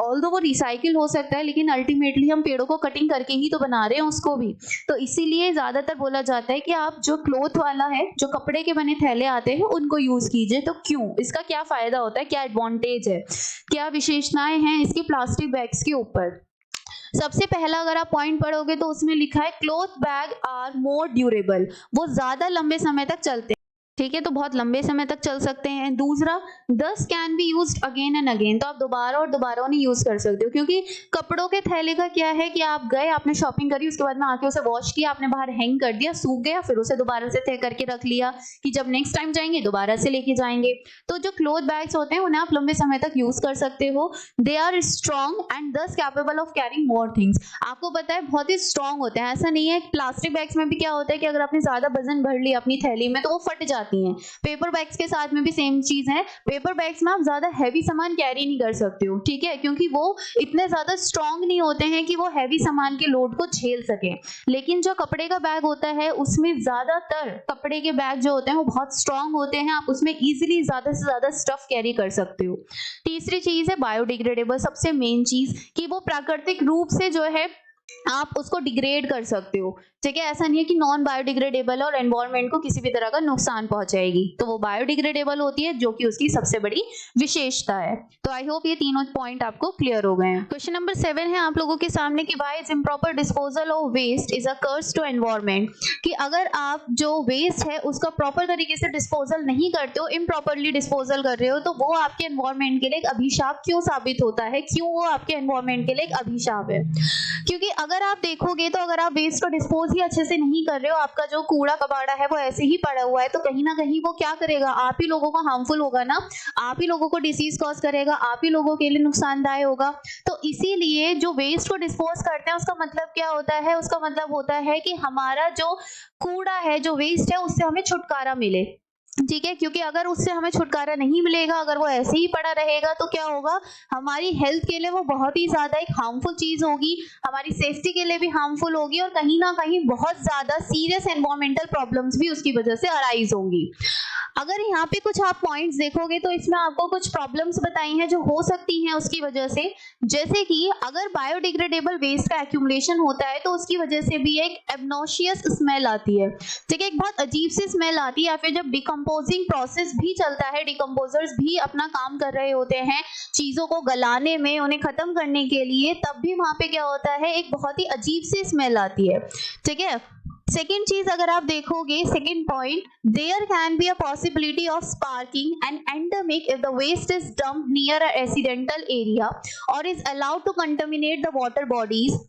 ऑल्दो वो रिसाइकिल हो सकता है, लेकिन अल्टीमेटली हम पेड़ों को कटिंग करके ही तो बना रहे हैं उसको भी, तो इसीलिए ज्यादातर बोला जाता है कि आप जो क्लॉथ वाला है, जो कपड़े के बने थैले आते हैं उनको यूज कीजिए। तो क्यों? इसका क्या फायदा होता है, क्या एडवांटेज है, क्या विशेषताएं हैं इसकी प्लास्टिक बैग्स के ऊपर? सबसे पहला अगर आप पॉइंट पढ़ोगे तो उसमें लिखा है cloth bag are more durable, वो ज्यादा लंबे समय तक चलते हैं, ठीक है, तो बहुत लंबे समय तक चल सकते हैं। दूसरा, दस can be used again and again, तो आप दोबारा और दोबारा उन्हें यूज कर सकते हो, क्योंकि कपड़ों के थैले का क्या है कि आप गए, आपने शॉपिंग करी, उसके बाद में आके उसे वॉश किया, आपने बाहर हैंग कर दिया, सूख गया, फिर उसे दोबारा से तय करके रख लिया कि जब नेक्स्ट टाइम जाएंगे दोबारा से लेके जाएंगे। तो जो क्लॉथ बैग्स होते हैं उन्हें आप लंबे समय तक यूज कर सकते हो। दे आर स्ट्रॉन्ग एंड दस capable of carrying more things, आपको पता है बहुत ही स्ट्रॉन्ग होते हैं। ऐसा नहीं है, प्लास्टिक बैग्स में भी क्या होता है कि अगर आपने ज्यादा वजन भर लिया अपनी थैली में तो वो फट जाती हैं। पेपर बैग्स के साथ में भी सेम चीज है, पेपर बैग्स में आप ज्यादा हैवी सामान कैरी नहीं कर सकते हो, ठीक है, क्योंकि वो इतने ज्यादा स्ट्रॉन्ग नहीं होते हैं कि वो हैवी सामान के लोड को झेल सके। लेकिन जो कपड़े का बैग होता है उसमें ज्यादातर कपड़े के बैग जो होते हैं वो बहुत स्ट्रॉन्ग होते हैं, आप उसमें इजीली ज्यादा से ज्यादा स्टफ कैरी कर सकते हो। तीसरी चीज है बायोडिग्रेडेबल, सबसे मेन चीज कि वो प्राकृतिक रूप से जो है आप उसको डिग्रेड कर सकते हो, ठीक है। ऐसा नहीं है कि नॉन बायोडिग्रेडेबल और एनवायरनमेंट को किसी भी तरह का नुकसान पहुंचाएगी, तो वो बायोडिग्रेडेबल होती है, जो कि उसकी सबसे बड़ी विशेषता है। तो आई होप ये तीनों पॉइंट आपको क्लियर हो गए हैं। क्वेश्चन नंबर 7 है आप लोगों के सामने कि why is improper disposal of waste is a curse to environment, कि अगर आप जो वेस्ट है उसका प्रॉपर तरीके से डिस्पोजल नहीं करते हो, इम्प्रॉपरली डिस्पोजल कर रहे हो, तो वो आपके एनवायरनमेंट के लिए एक अभिशाप क्यों साबित होता है? क्यों वो आपके एनवायरनमेंट के लिए एक अभिशाप है? क्योंकि अगर आप देखोगे तो अगर आप वेस्ट को डिस्पोज ही अच्छे से नहीं कर रहे हो, आपका जो कूड़ा कबाड़ा है वो ऐसे ही पड़ा हुआ है, तो कहीं ना कहीं वो क्या करेगा? आप ही लोगों को हार्मफुल होगा ना, आप ही लोगों को डिसीज कॉज करेगा, आप ही लोगों के लिए नुकसानदायक होगा। तो इसीलिए जो वेस्ट को डिस्पोज करते हैं उसका मतलब क्या होता है? उसका मतलब होता है कि हमारा जो कूड़ा है, जो वेस्ट है, उससे हमें छुटकारा मिले, ठीक है। क्योंकि अगर उससे हमें छुटकारा नहीं मिलेगा, अगर वो ऐसे ही पड़ा रहेगा, तो क्या होगा? हमारी हेल्थ के लिए वो बहुत ही ज्यादा एक हार्मफुल चीज होगी, हमारी सेफ्टी के लिए भी हार्मफुल होगी, और कहीं ना कहीं बहुत ज्यादा सीरियस एनवायरमेंटल प्रॉब्लम्स भी उसकी वजह से अराइज होंगी। अगर यहाँ पे कुछ आप पॉइंट्स देखोगे तो इसमें आपको कुछ प्रॉब्लम्स बताई हैं जो हो सकती हैं उसकी वजह से, जैसे कि अगर बायोडिग्रेडेबल वेस्ट का एक्यूमुलेशन होता है तो उसकी वजह से भी एक एब्नॉशियस स्मेल आती है, ठीक है, एक बहुत अजीब सी स्मेल आती है। या फिर जब डिकम्पोजिंग प्रोसेस भी चलता है, डिकम्पोजर्स भी अपना काम कर रहे होते हैं चीजों को गलाने में, उन्हें खत्म करने के लिए, तब भी वहां पे क्या होता है? एक बहुत ही अजीब सी स्मेल आती है, ठीक है। सेकेंड चीज अगर आप देखोगे, second point, there can be a possibility of sparking and endemic if the waste is dumped near a residential area और is allowed to contaminate the water bodies.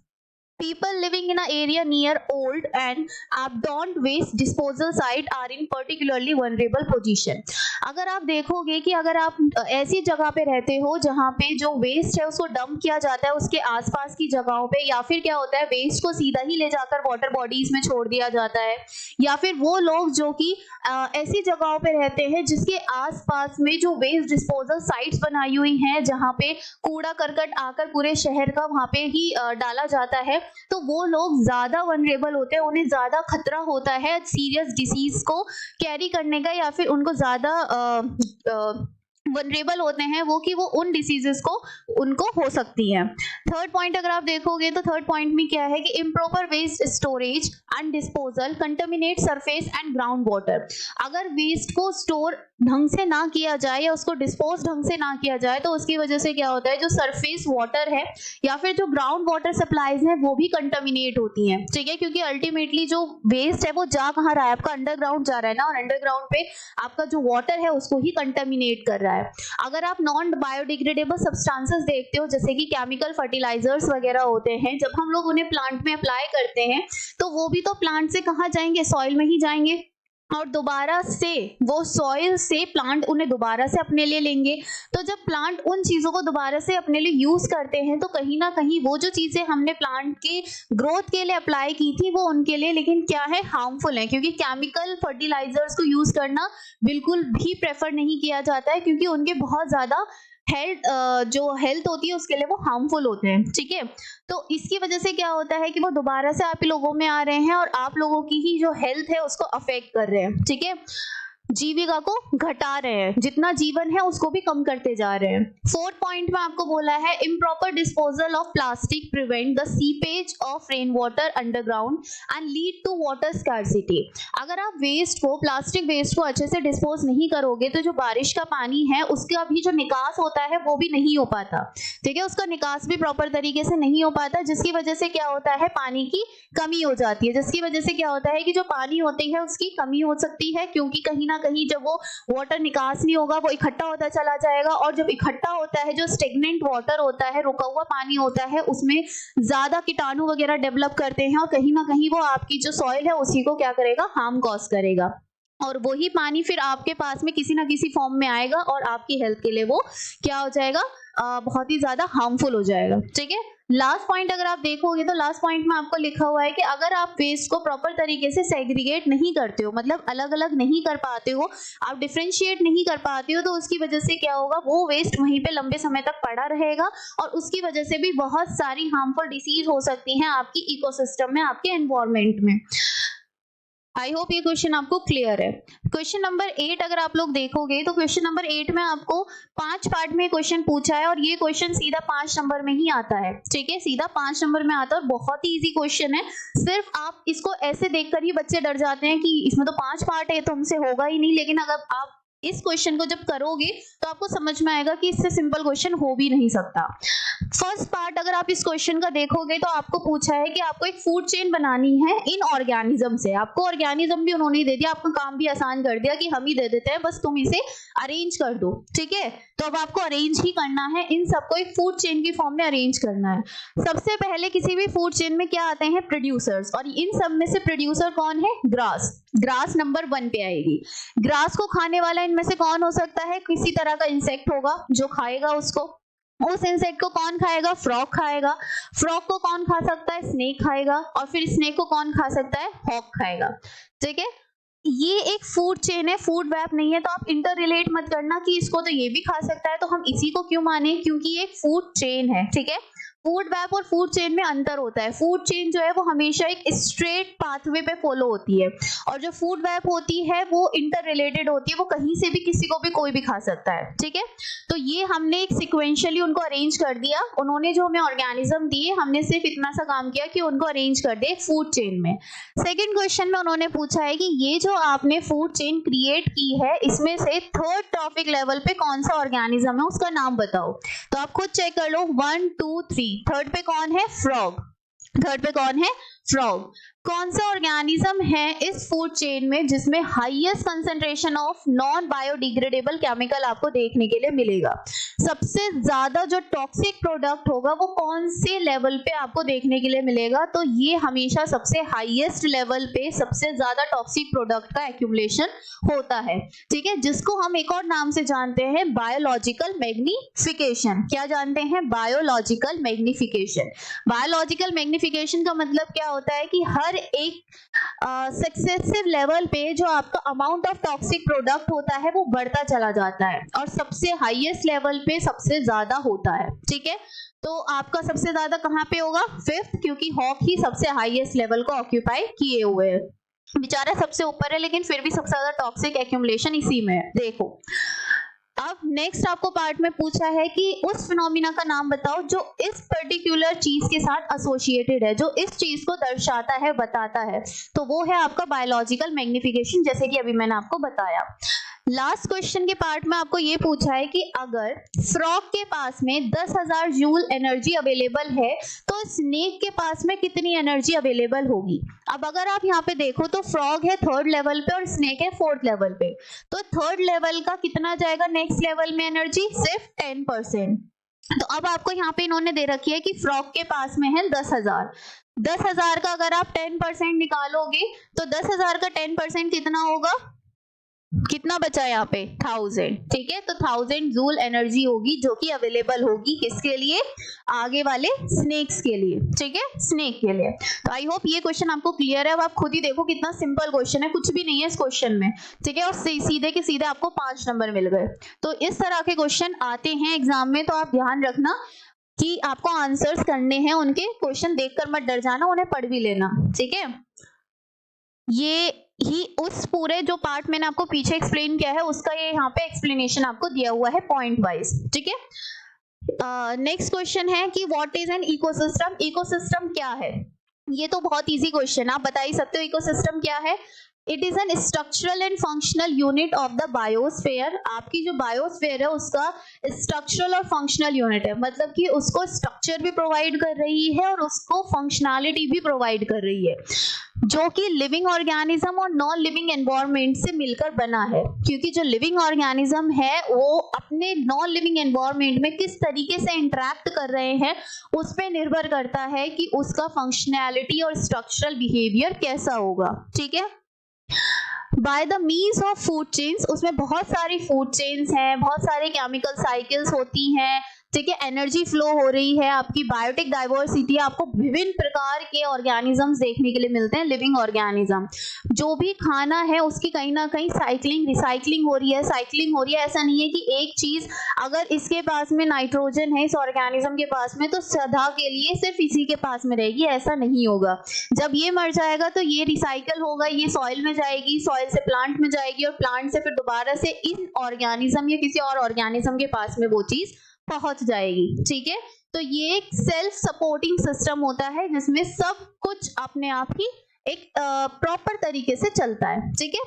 People living in an area near old and abandoned waste disposal site are in particularly vulnerable position. अगर आप देखोगे कि अगर आप ऐसी जगह पे रहते हो जहाँ पे जो वेस्ट है उसको डंप किया जाता है उसके आसपास की जगहों पे, या फिर क्या होता है वेस्ट को सीधा ही ले जाकर वाटर बॉडीज में छोड़ दिया जाता है, या फिर वो लोग जो कि ऐसी जगहों पे रहते हैं जिसके आसपास में जो वेस्ट डिस्पोजल साइट्स बनाई हुई हैं जहाँ पे कूड़ा करकट आकर पूरे शहर का वहाँ पे ही डाला जाता है, तो वो लोग ज्यादा वनरेबल होते हैं, उन्हें ज्यादा खतरा होता है सीरियस डिसीज को कैरी करने का, या फिर उनको ज्यादा वनरेबल होते हैं वो कि वो उन डिसीजेस को उनको हो सकती है. थर्ड पॉइंट अगर आप देखोगे तो थर्ड पॉइंट में क्या है कि improper waste storage and disposal contaminate surface and ground water. अगर वेस्ट को स्टोर ढंग से ना किया जाए या उसको डिस्पोज ढंग से ना किया जाए तो उसकी वजह से क्या होता है जो सरफेस वाटर है या फिर जो ग्राउंड वाटर सप्लाईज हैं वो भी कंटामिनेट होती हैं. ठीक है, क्योंकि अल्टीमेटली जो वेस्ट है वो जा कहाँ रहा है, आपका अंडरग्राउंड जा रहा है ना, और अंडरग्राउंड पे आपका जो वाटर है उसको ही कंटामिनेट कर रहा है. अगर आप नॉन बायोडिग्रेडेबल सब्सटेंसेस देखते हो जैसे कि केमिकल फर्टिलाइजर्स वगैरह होते हैं, जब हम लोग उन्हें प्लांट में अप्लाई करते हैं तो वो भी तो प्लांट से कहाँ जाएंगे, सॉइल में ही जाएंगे, और दोबारा से वो सॉइल से प्लांट उन्हें दोबारा से अपने लिए लेंगे. तो जब प्लांट उन चीज़ों को दोबारा से अपने लिए यूज़ करते हैं तो कहीं ना कहीं वो जो चीज़ें हमने प्लांट के ग्रोथ के लिए अप्लाई की थी वो उनके लिए लेकिन क्या है, हार्मफुल है, क्योंकि केमिकल फर्टिलाइजर्स को यूज़ करना बिल्कुल भी प्रेफर नहीं किया जाता है क्योंकि उनके बहुत ज़्यादा जो हेल्थ होती है उसके लिए वो हार्मफुल होते हैं. ठीक है, तो इसकी वजह से क्या होता है कि वो दोबारा से आप लोगों में आ रहे हैं और आप लोगों की ही जो हेल्थ है उसको अफेक्ट कर रहे हैं. ठीक है, जीविका को घटा रहे हैं, जितना जीवन है उसको भी कम करते जा रहे हैं. फोर्थ पॉइंट में आपको बोला है improper disposal of plastic prevent the seepage of rain water underground and lead to water scarcity. अगर आप वेस्ट को, प्लास्टिक वेस्ट को अच्छे से डिस्पोज नहीं करोगे तो जो बारिश का पानी है उसका भी जो निकास होता है वो भी नहीं हो पाता. ठीक है, उसका निकास भी प्रॉपर तरीके से नहीं हो पाता, जिसकी वजह से क्या होता है पानी की कमी हो जाती है, जिसकी वजह से क्या होता है कि जो पानी होती है उसकी कमी हो सकती है, क्योंकि कहीं ना कहीं जब वो वाटर निकास नहीं होगा वो इकट्ठा होता चला जाएगा, और जब इकट्ठा होता है जो स्टेगनेंट वाटर होता है, रुका हुआ पानी होता है, उसमें ज्यादा कीटाणु वगैरह डेवलप करते हैं और कहीं ना कहीं वो आपकी जो सॉइल है उसी को क्या करेगा, हार्म कॉज करेगा, और वही पानी फिर आपके पास में किसी ना किसी फॉर्म में आएगा और आपकी हेल्थ के लिए वो क्या हो जाएगा, बहुत ही ज्यादा हार्मफुल हो जाएगा. ठीक है, लास्ट पॉइंट अगर आप देखोगे तो लास्ट पॉइंट में आपको लिखा हुआ है कि अगर आप वेस्ट को प्रॉपर तरीके से सेग्रीगेट नहीं करते हो, मतलब अलग अलग नहीं कर पाते हो, आप डिफरेंशिएट नहीं कर पाते हो, तो उसकी वजह से क्या होगा, वो वेस्ट वहीं पे लंबे समय तक पड़ा रहेगा और उसकी वजह से भी बहुत सारी हार्मफुल डिसीज हो सकती हैं आपकी इकोसिस्टम में, आपके एनवायरमेंट में. आई होप ये क्वेश्चन आपको क्लियर है. क्वेश्चन नंबर 8 अगर आप लोग देखोगे तो क्वेश्चन नंबर 8 में आपको 5 पार्ट में क्वेश्चन पूछा है और ये क्वेश्चन सीधा 5 नंबर में ही आता है. ठीक है, सीधा 5 नंबर में आता है और बहुत ही इजी क्वेश्चन है. सिर्फ आप इसको ऐसे देखकर ही बच्चे डर जाते हैं कि इसमें तो 5 पार्ट है तो हमसे होगा ही नहीं, लेकिन अगर आप इस क्वेश्चन को जब करोगे तो आपको समझ में आएगा कि इससे सिंपल क्वेश्चन हो भी नहीं सकता. फर्स्ट पार्ट अगर आप इस क्वेश्चन का देखोगे तो आपको पूछा है कि आपको एक फूड चेन बनानी है इन ऑर्गेनिज्म से. आपको ऑर्गेनिज्म भी उन्होंने दे दिया, आपका काम भी आसान कर दिया कि हम ही दे देते हैं, बस तुम इसे अरेंज कर दो. ठीक है, तो अब आपको अरेंज ही करना है, इन सबको एक फूड चेन की फॉर्म में अरेंज करना है. सबसे पहले किसी भी फूड चेन में क्या आते हैं, प्रोड्यूसर्स, और इन सब में से प्रोड्यूसर कौन है, ग्रास. ग्रास नंबर 1 पे आएगी. ग्रास को खाने वाला इनमें से कौन हो सकता है, किसी तरह का इंसेक्ट होगा जो खाएगा उसको. उस इंसेक्ट को कौन खाएगा, फ्रॉग खाएगा. फ्रॉग को कौन खा सकता है, स्नेक खाएगा, और फिर स्नेक को कौन खा सकता है, हॉक खाएगा. ठीक है, ये एक फूड चेन है, फूड वेब नहीं है, तो आप इंटर रिलेट मत करना कि इसको तो ये भी खा सकता है तो हम इसी को क्यों माने, क्योंकि ये एक फूड चेन है. ठीक है, फूड वेब और फूड चेन में अंतर होता है. फूड चेन जो है वो हमेशा एक स्ट्रेट पाथवे पे फॉलो होती है, और जो फूड वेब होती है वो इंटर रिलेटेड होती है, वो कहीं से भी किसी को भी कोई भी खा सकता है. ठीक है, तो ये हमने एक सिक्वेंशियली उनको अरेंज कर दिया. उन्होंने जो हमें ऑर्गेनिज्म दिए, हमने सिर्फ इतना सा काम किया कि उनको अरेंज कर दिया फूड चेन में. सेकेंड क्वेश्चन में उन्होंने पूछा है कि ये जो आपने फूड चेन क्रिएट की है इसमें से थर्ड ट्रॉफिक लेवल पे कौन सा ऑर्गेनिज्म है, उसका नाम बताओ. तो आप खुद चेक कर लो, 1 2 3. थर्ड पे कौन है, फ्रॉग. थर्ड पे कौन है, फ्रॉग. कौन सा ऑर्गेनिज्म है इस फूड चेन में जिसमें highest concentration of non biodegradable chemical आपको देखने के लिए मिलेगा? सबसे ज्यादा जो टॉक्सिक प्रोडक्ट होगा वो कौन से लेवल पे आपको देखने के लिए मिलेगा? तो ये हमेशा सबसे हाईएस्ट लेवल पे सबसे ज्यादा टॉक्सिक प्रोडक्ट का एक्यूमुलेशन होता है, ठीक है, जिसको हम एक और नाम से जानते हैं बायोलॉजिकल मैग्निफिकेशन। क्या जानते हैं? Biological magnification. बायोलॉजिकल मैग्निफिकेशन का मतलब क्या होता है कि हर एक सक्सेसिव लेवल पे जो आपका अमाउंट ऑफ टॉक्सिक प्रोडक्ट होता है वो बढ़ता चला जाता है और सबसे हाईएस्ट लेवल पे सबसे ज्यादा होता है, ठीक है। तो आपका सबसे ज्यादा कहाँ पे होगा? 5th, क्योंकि हॉक ही सबसे हाईएस्ट लेवल को ऑक्यूपाई किए हुए है। बेचारा सबसे ऊपर है लेकिन फिर भी सबसे ज्यादा टॉक्सिक एक्यूमुलेशन इसी में है। देखो अब नेक्स्ट आपको पार्ट में पूछा है कि उस फिनोमिना का नाम बताओ जो इस पर्टिकुलर चीज के साथ एसोसिएटेड है, जो इस चीज को दर्शाता है, बताता है। तो वो है आपका बायोलॉजिकल मैग्निफिकेशन, जैसे कि अभी मैंने आपको बताया। लास्ट क्वेश्चन के पार्ट में आपको ये पूछा है कि अगर फ्रॉग के पास में 10,000 जूल एनर्जी अवेलेबल है तो स्नेक के पास में कितनी एनर्जी अवेलेबल होगी? अब अगर आप यहाँ पे देखो तो फ्रॉग है 3rd लेवल पे और स्नेक है 4th लेवल पे, तो 3rd लेवल का कितना जाएगा नेक्स्ट लेवल में एनर्जी? सिर्फ 10%। तो अब आपको यहाँ पे इन्होंने दे रखी है कि फ्रॉग के पास में है 10,000। 10,000 का अगर आप 10% निकालोगे तो 10,000 का 10% कितना होगा? कितना बचा यहाँ पे? 1000, ठीक है। तो 1000 जूल एनर्जी होगी जो कि अवेलेबल होगी किसके लिए? आगे वाले स्नेक्स के लिए, ठीक है, स्नेक के लिए। तो आई होप ये क्वेश्चन आपको क्लियर है। अब आप खुद ही देखो कितना सिंपल क्वेश्चन है, कुछ भी नहीं है इस क्वेश्चन में, ठीक है, और सीधे के सीधे आपको 5 नंबर मिल गए। तो इस तरह के क्वेश्चन आते हैं एग्जाम में, तो आप ध्यान रखना कि आपको आंसर्स करने हैं उनके। क्वेश्चन देखकर मत डर जाना, उन्हें पढ़ भी लेना, ठीक है। ये ही उस पूरे जो पार्ट मैंने आपको पीछे एक्सप्लेन किया है उसका ये यहाँ पे एक्सप्लेनेशन आपको दिया हुआ है पॉइंट वाइज, ठीक है। नेक्स्ट क्वेश्चन है कि what is an ecosystem? Ecosystem क्या है? ये तो बहुत इजी क्वेश्चन, आप बता ही सकते हो इकोसिस्टम क्या है। It is an structural and functional unit of the biosphere. आपकी जो बायोस्फीयर है उसका स्ट्रक्चरल और फंक्शनल यूनिट है, मतलब कि उसको स्ट्रक्चर भी प्रोवाइड कर रही है और उसको फंक्शनैलिटी भी प्रोवाइड कर रही है, जो कि लिविंग ऑर्गेनिज्म और नॉन लिविंग एनवायरनमेंट से मिलकर बना है। क्योंकि जो लिविंग ऑर्गेनिज्म है वो अपने नॉन लिविंग एनवायरनमेंट में किस तरीके से इंटरेक्ट कर रहे हैं उस पर निर्भर करता है कि उसका फंक्शनैलिटी और स्ट्रक्चरल बिहेवियर कैसा होगा, ठीक है। By the means of food chains, उसमें बहुत सारी फूड चेन्स हैं, बहुत सारे केमिकल साइकिल्स होती हैं, ठीक है, एनर्जी फ्लो हो रही है, आपकी बायोटिक डाइवर्सिटी, आपको विभिन्न प्रकार के ऑर्गेनिजम्स देखने के लिए मिलते हैं, लिविंग ऑर्गेनिज्म। जो भी खाना है उसकी कहीं ना कहीं रिसाइकलिंग हो रही है, साइक्लिंग हो रही है। ऐसा नहीं है कि एक चीज अगर इसके पास में नाइट्रोजन है इस ऑर्गेनिज्म के पास में तो सदा के लिए सिर्फ इसी के पास में रहेगी, ऐसा नहीं होगा। जब ये मर जाएगा तो ये रिसाइकल होगा, ये सॉइल में जाएगी, सॉइल से प्लांट में जाएगी और प्लांट से फिर दोबारा से इन ऑर्गेनिज्म या किसी और ऑर्गेनिज्म के पास में वो चीज पहुंच जाएगी, ठीक है। तो ये एक सेल्फ सपोर्टिंग सिस्टम होता है जिसमें सब कुछ अपने आप ही एक प्रॉपर तरीके से चलता है, ठीक है।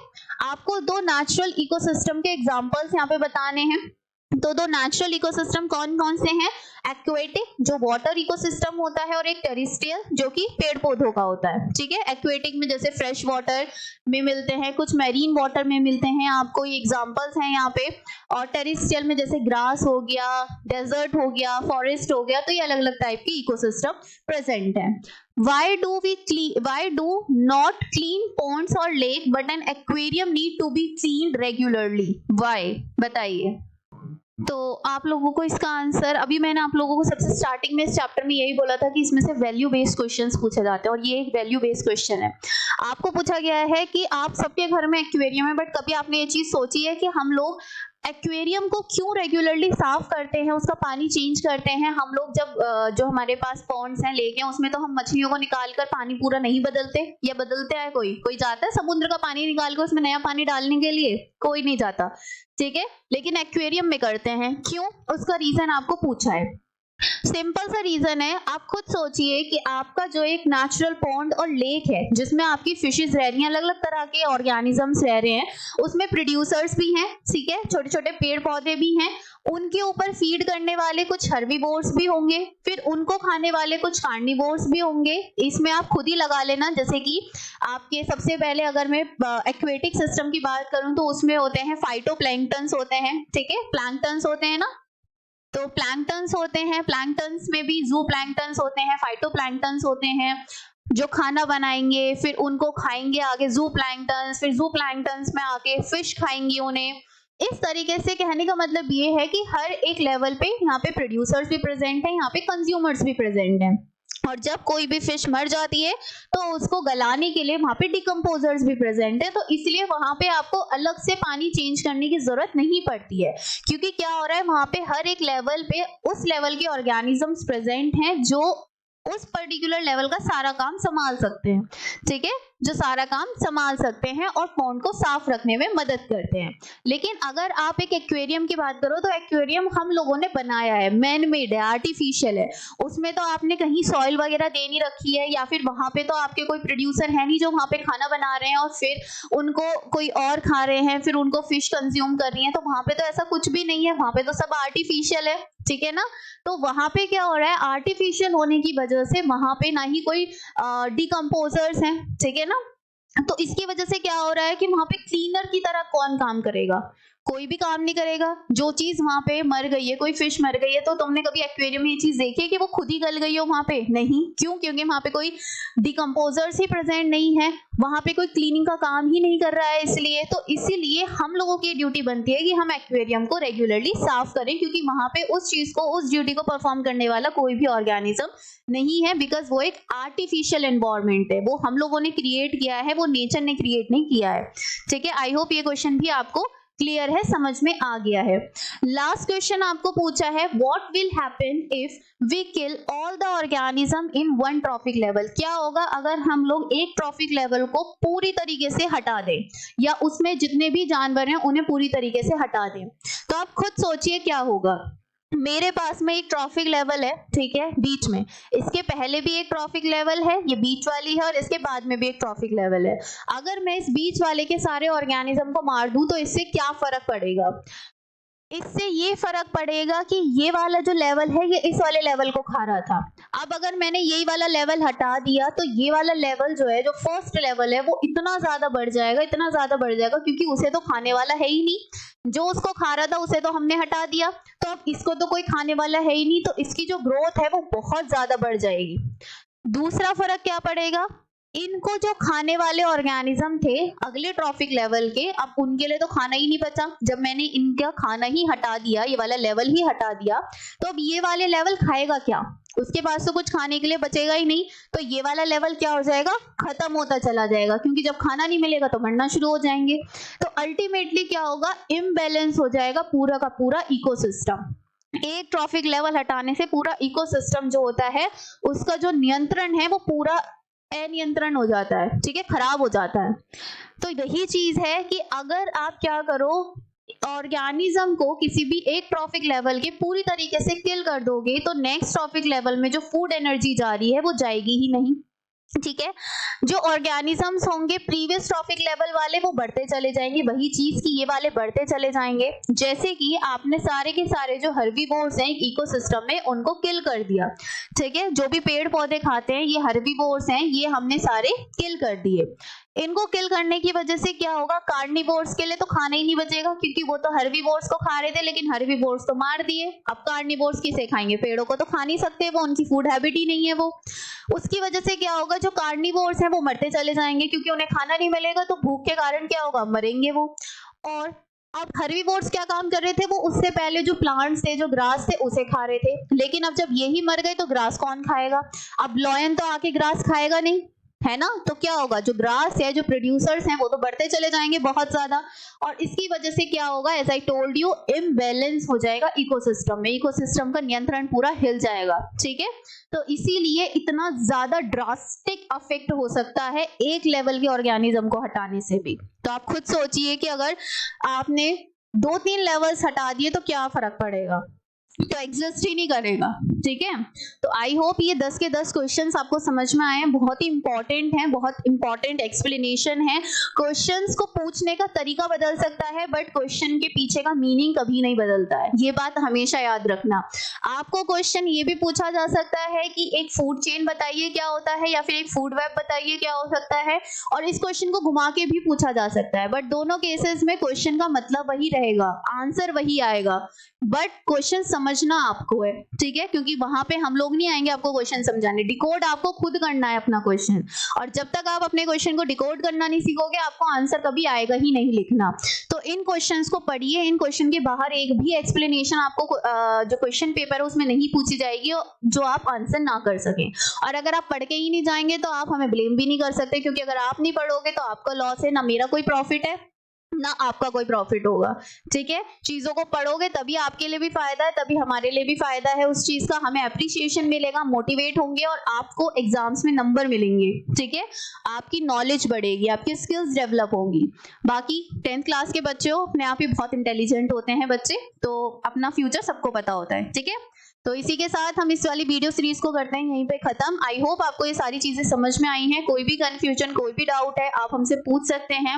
आपको 2 नेचुरल इकोसिस्टम के एग्जांपल्स यहाँ पे बताने हैं। तो 2 नेचुरल इकोसिस्टम कौन कौन से हैं? एक्वेटिक जो वाटर इकोसिस्टम होता है और एक टेरेस्ट्रियल जो कि पेड़ पौधों का होता है, ठीक है। एक्वेटिक में जैसे फ्रेश वाटर में मिलते हैं, कुछ मैरीन वाटर में मिलते हैं, आपको ये एग्जांपल्स हैं यहाँ पे। और टेरेस्ट्रियल में जैसे ग्रास हो गया, डेजर्ट हो गया, फॉरेस्ट हो गया, तो ये अलग अलग टाइप की इकोसिस्टम प्रेजेंट है। Why do not clean ponds or lake but an aquarium need to be cleaned regularly? Why? बताइए। तो आप लोगों को इसका आंसर, अभी मैंने आप लोगों को सबसे स्टार्टिंग में इस चैप्टर में यही बोला था कि इसमें से वैल्यू बेस्ड क्वेश्चंस पूछे जाते हैं और ये एक वैल्यू बेस्ड क्वेश्चन है। आपको पूछा गया है कि आप सबके घर में एक्वेरियम है, बट कभी आपने ये चीज सोची है कि हम लोग एक्वेरियम को क्यों रेगुलरली साफ करते हैं, उसका पानी चेंज करते हैं? हम लोग जब जो हमारे पास पॉन्ड्स हैं, लेक हैं, उसमें तो हम मछलियों को निकालकर पानी पूरा नहीं बदलते, या बदलते हैं? कोई जाता है समुद्र का पानी निकाल कर उसमें नया पानी डालने के लिए? कोई नहीं जाता, ठीक है। लेकिन एक्वेरियम में करते हैं, क्यों? उसका रीजन आपको पूछा है। सिंपल सा रीजन है, आप खुद सोचिए कि आपका जो एक नेचुरल पॉन्ड और लेक है जिसमें आपकी फिशेस रह रही हैं, अलग अलग तरह के ऑर्गेनिजम्स रह रहे हैं, उसमें प्रोड्यूसर्स भी हैं, ठीक है, छोटे छोटे पेड़ पौधे भी हैं, उनके ऊपर फीड करने वाले कुछ हर्बीवोर्स भी होंगे, फिर उनको खाने वाले कुछ कार्निवोर्स भी होंगे। इसमें आप खुद ही लगा लेना, जैसे कि आपके सबसे पहले अगर मैं एक्वेटिक सिस्टम की बात करूं तो उसमें होते हैं फाइटोप्लैंक्टन्स होते हैं, ठीक है, प्लैंक्टन्स होते हैं ना, तो प्लैंक्टन्स होते हैं, प्लैंक्टन्स में भी जू प्लैंक्टन्स होते हैं, फाइटोप्लैंक्टन्स होते हैं जो खाना बनाएंगे, फिर उनको खाएंगे आगे जू प्लैंक्टन्स, फिर जू प्लैंक्टन्स में आके फिश खाएंगी उन्हें। इस तरीके से कहने का मतलब ये है कि हर एक लेवल पे यहाँ पे प्रोड्यूसर्स भी प्रेजेंट है, यहाँ पे कंज्यूमर्स भी प्रेजेंट हैं, और जब कोई भी फिश मर जाती है तो उसको गलाने के लिए वहां पे डिकम्पोजर्स भी प्रेजेंट है, तो इसलिए वहां पे आपको अलग से पानी चेंज करने की जरूरत नहीं पड़ती है, क्योंकि क्या हो रहा है वहां पे हर एक लेवल पे उस लेवल के ऑर्गेनिजम्स प्रेजेंट हैं जो उस पर्टिकुलर लेवल का सारा काम संभाल सकते हैं, ठीक है, जो सारा काम संभाल सकते हैं और पॉन्ड को साफ रखने में मदद करते हैं। लेकिन अगर आप एक एक्वेरियम की बात करो तो एक्वेरियम हम लोगों ने बनाया है, मैन मेड है, आर्टिफिशियल है, उसमें तो आपने कहीं सॉइल वगैरह दे नहीं रखी है, या फिर वहां पे तो आपके कोई प्रोड्यूसर है नहीं जो वहां पे खाना बना रहे हैं और फिर उनको कोई और खा रहे हैं, फिर उनको फिश कंज्यूम कर रही है, तो वहां पे तो ऐसा कुछ भी नहीं है, वहां पे तो सब आर्टिफिशियल है, ठीक है ना। तो वहां पे क्या हो रहा है, आर्टिफिशियल होने की वजह से वहां पे ना ही कोई डिकम्पोजर्स हैं, ठीक है ना, तो इसकी वजह से क्या हो रहा है कि वहां पे क्लीनर की तरह कौन काम करेगा, कोई भी काम नहीं करेगा। जो चीज वहां पे मर गई है, कोई फिश मर गई है, तो तुमने कभी एक्वेरियम में ये चीज देखी है कि वो खुद ही गल गई हो वहां पे? नहीं, क्यों? क्योंकि वहां पे कोई डिकम्पोजर्स ही प्रेजेंट नहीं है, वहां पे कोई क्लीनिंग का काम ही नहीं कर रहा है, इसलिए तो इसीलिए हम लोगों की ड्यूटी बनती है कि हम एक्वेरियम को रेगुलरली साफ करें, क्योंकि वहां पे उस चीज को, उस ड्यूटी को परफॉर्म करने वाला कोई भी ऑर्गेनिज्म नहीं है, बिकॉज वो एक आर्टिफिशियल एनवायरनमेंट है, वो हम लोगों ने क्रिएट किया है, वो नेचर ने क्रिएट नहीं किया है, ठीक है। आई होप ये क्वेश्चन भी आपको क्लियर है, समझ में आ गया है। लास्ट क्वेश्चन आपको पूछा है, what will happen if we kill all the organism in one trophic level? क्या होगा अगर हम लोग एक ट्रॉफिक लेवल को पूरी तरीके से हटा दें, या उसमें जितने भी जानवर हैं उन्हें पूरी तरीके से हटा दें? तो आप खुद सोचिए क्या होगा। मेरे पास में एक ट्रॉफिक लेवल है, ठीक है, बीच में, इसके पहले भी एक ट्रॉफिक लेवल है, ये बीच वाली है, और इसके बाद में भी एक ट्रॉफिक लेवल है। अगर मैं इस बीच वाले के सारे ऑर्गेनिज्म को मार दूं तो इससे क्या फर्क पड़ेगा? इससे ये फर्क पड़ेगा कि ये वाला जो लेवल है ये इस वाले लेवल को खा रहा था। अब अगर मैंने यही वाला लेवल हटा दिया तो ये वाला लेवल जो है, जो फर्स्ट लेवल है, वो इतना ज्यादा बढ़ जाएगा, इतना ज्यादा बढ़ जाएगा, क्योंकि उसे तो खाने वाला है ही नहीं, जो उसको खा रहा था उसे तो हमने हटा दिया, तो अब इसको तो कोई खाने वाला है ही नहीं, तो इसकी जो ग्रोथ है वो बहुत ज्यादा बढ़ जाएगी। दूसरा फर्क क्या पड़ेगा, इनको जो खाने वाले ऑर्गेनिज्म थे अगले ट्रॉफिक लेवल के, अब उनके लिए तो खाना ही नहीं बचा, जब मैंने इनका खाना ही हटा दिया, ये वाला लेवल ही हटा दिया, तो अब ये वाले लेवल खाएगा क्या? उसके पास तो कुछ खाने के लिए बचेगा ही नहीं, तो ये वाला लेवल क्या हो जाएगा, खत्म होता चला जाएगा, क्योंकि जब खाना नहीं मिलेगा तो मरना शुरू हो जाएंगे। तो अल्टीमेटली क्या होगा, इम्बैलेंस हो जाएगा पूरा का पूरा इकोसिस्टम। एक ट्रॉफिक लेवल हटाने से पूरा इकोसिस्टम जो होता है उसका जो नियंत्रण है वो पूरा अनियंत्रण हो जाता है, ठीक है, खराब हो जाता है। तो यही चीज है कि अगर आप क्या करो, ऑर्गेनिज्म को किसी भी एक ट्रॉफिक लेवल के पूरी तरीके से किल कर दोगे तो नेक्स्ट ट्रॉफिक लेवल में जो फूड एनर्जी जा रही है वो जाएगी ही नहीं, ठीक है। जो ऑर्गेनिजम्स होंगे प्रीवियस ट्रॉफिक लेवल वाले वो बढ़ते चले जाएंगे, वही चीज कि ये वाले बढ़ते चले जाएंगे। जैसे कि आपने सारे के सारे जो हर्बीवोर्स हैं इकोसिस्टम में उनको किल कर दिया, ठीक है, जो भी पेड़ पौधे खाते हैं ये हर्बीवोर्स हैं, ये हमने सारे किल कर दिए। इनको किल करने की वजह से क्या होगा, कार्निवोर्स के लिए तो खाना ही नहीं बचेगा, क्योंकि वो तो हर्बीवोर्स को खा रहे थे, लेकिन हर्बीवोर्स तो मार दिए, अब कार्निवोर्स किसे खाएंगे? पेड़ों को तो खा नहीं सकते, वो उनकी फूड हैबिट ही नहीं है वो। उसकी वजह से क्या होगा, जो कार्निवोर्स हैं वो मरते चले जाएंगे, क्योंकि उन्हें खाना नहीं मिलेगा, तो भूख के कारण क्या होगा, मरेंगे वो। और अब हर्बीवोर्स क्या काम कर रहे थे, वो उससे पहले जो प्लांट्स थे, जो ग्रास थे, उसे खा रहे थे, लेकिन अब जब यही मर गए तो ग्रास कौन खाएगा? अब लॉयन तो आके ग्रास खाएगा नहीं, है ना, तो क्या होगा, जो ग्रास है, जो प्रोड्यूसर्स हैं वो तो बढ़ते चले जाएंगे बहुत ज्यादा, और इसकी वजह से क्या होगा, as I told you, imbalance हो जाएगा इकोसिस्टम में, इकोसिस्टम का नियंत्रण पूरा हिल जाएगा, ठीक है। तो इसीलिए इतना ज्यादा ड्रास्टिक अफेक्ट हो सकता है एक लेवल के ऑर्गेनिज्म को हटाने से भी। तो आप खुद सोचिए कि अगर आपने 2-3 लेवल्स हटा दिए तो क्या फर्क पड़ेगा, तो एग्जिस्ट ही नहीं करेगा, ठीक है। तो आई होप ये 10 के 10 क्वेश्चंस आपको समझ में आए हैं। बहुत ही इंपॉर्टेंट है, बहुत इंपॉर्टेंट एक्सप्लेनेशन है। क्वेश्चंस को पूछने का तरीका बदल सकता है बट क्वेश्चन के पीछे का मीनिंग कभी नहीं बदलता है, ये बात हमेशा याद रखना। आपको क्वेश्चन ये भी पूछा जा सकता है कि एक फूड चेन बताइए क्या होता है, या फिर एक फूड वेब बताइए क्या हो सकता है, और इस क्वेश्चन को घुमा के भी पूछा जा सकता है। बट दोनों केसेस में क्वेश्चन का मतलब वही रहेगा, आंसर वही आएगा, बट क्वेश्चन समझना आपको है, ठीक है। क्योंकि वहां पे हम लोग नहीं आएंगे आपको क्वेश्चन समझाने, डिकोड आपको खुद करना है अपना क्वेश्चन। और जब तक आप अपने क्वेश्चन को डिकोड करना नहीं सीखोगे, आपको आंसर कभी आएगा ही नहीं लिखना। तो इन क्वेश्चंस को पढ़िए, इन क्वेश्चन के बाहर एक भी एक्सप्लेनेशन आपको जो क्वेश्चन पेपर है उसमें नहीं पूछी जाएगी जो आप आंसर ना कर सकें। और अगर आप पढ़ के ही नहीं जाएंगे तो आप हमें ब्लेम भी नहीं कर सकते, क्योंकि अगर आप नहीं पढ़ोगे तो आपका लॉस है, ना मेरा कोई प्रॉफिट है ना आपका कोई प्रॉफिट होगा, ठीक है। चीजों को पढ़ोगे तभी आपके लिए भी फायदा है, तभी हमारे लिए भी फायदा है उस चीज का, हमें अप्रिसिएशन मिलेगा, मोटिवेट होंगे और आपको एग्जाम्स में नंबर मिलेंगे, ठीक है। आपकी नॉलेज बढ़ेगी, आपकी स्किल्स डेवलप होंगी। बाकी 10th क्लास के बच्चे हो, अपने आप ही बहुत इंटेलिजेंट होते हैं बच्चे, तो अपना फ्यूचर सबको पता होता है, ठीक है। तो इसी के साथ हम इस वाली वीडियो सीरीज को करते हैं यहीं पे खत्म। आई होप आपको ये सारी चीजें समझ में आई हैं। कोई भी कंफ्यूजन, कोई भी डाउट है, आप हमसे पूछ सकते हैं।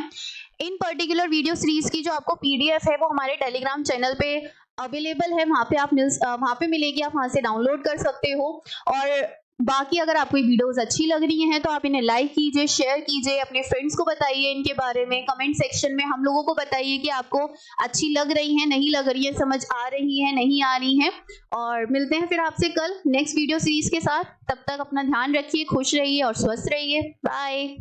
इन पर्टिकुलर वीडियो सीरीज की जो आपको पीडीएफ है वो हमारे टेलीग्राम चैनल पे अवेलेबल है, वहां पे मिलेगी, आप वहां से डाउनलोड कर सकते हो। और बाकी अगर आपको ये वीडियोस अच्छी लग रही हैं तो आप इन्हें लाइक कीजिए, शेयर कीजिए, अपने फ्रेंड्स को बताइए इनके बारे में, कमेंट सेक्शन में हम लोगों को बताइए कि आपको अच्छी लग रही है, नहीं लग रही है, समझ आ रही है, नहीं आ रही है। और मिलते हैं फिर आपसे कल नेक्स्ट वीडियो सीरीज के साथ। तब तक अपना ध्यान रखिए, खुश रहिए और स्वस्थ रहिए। बाय।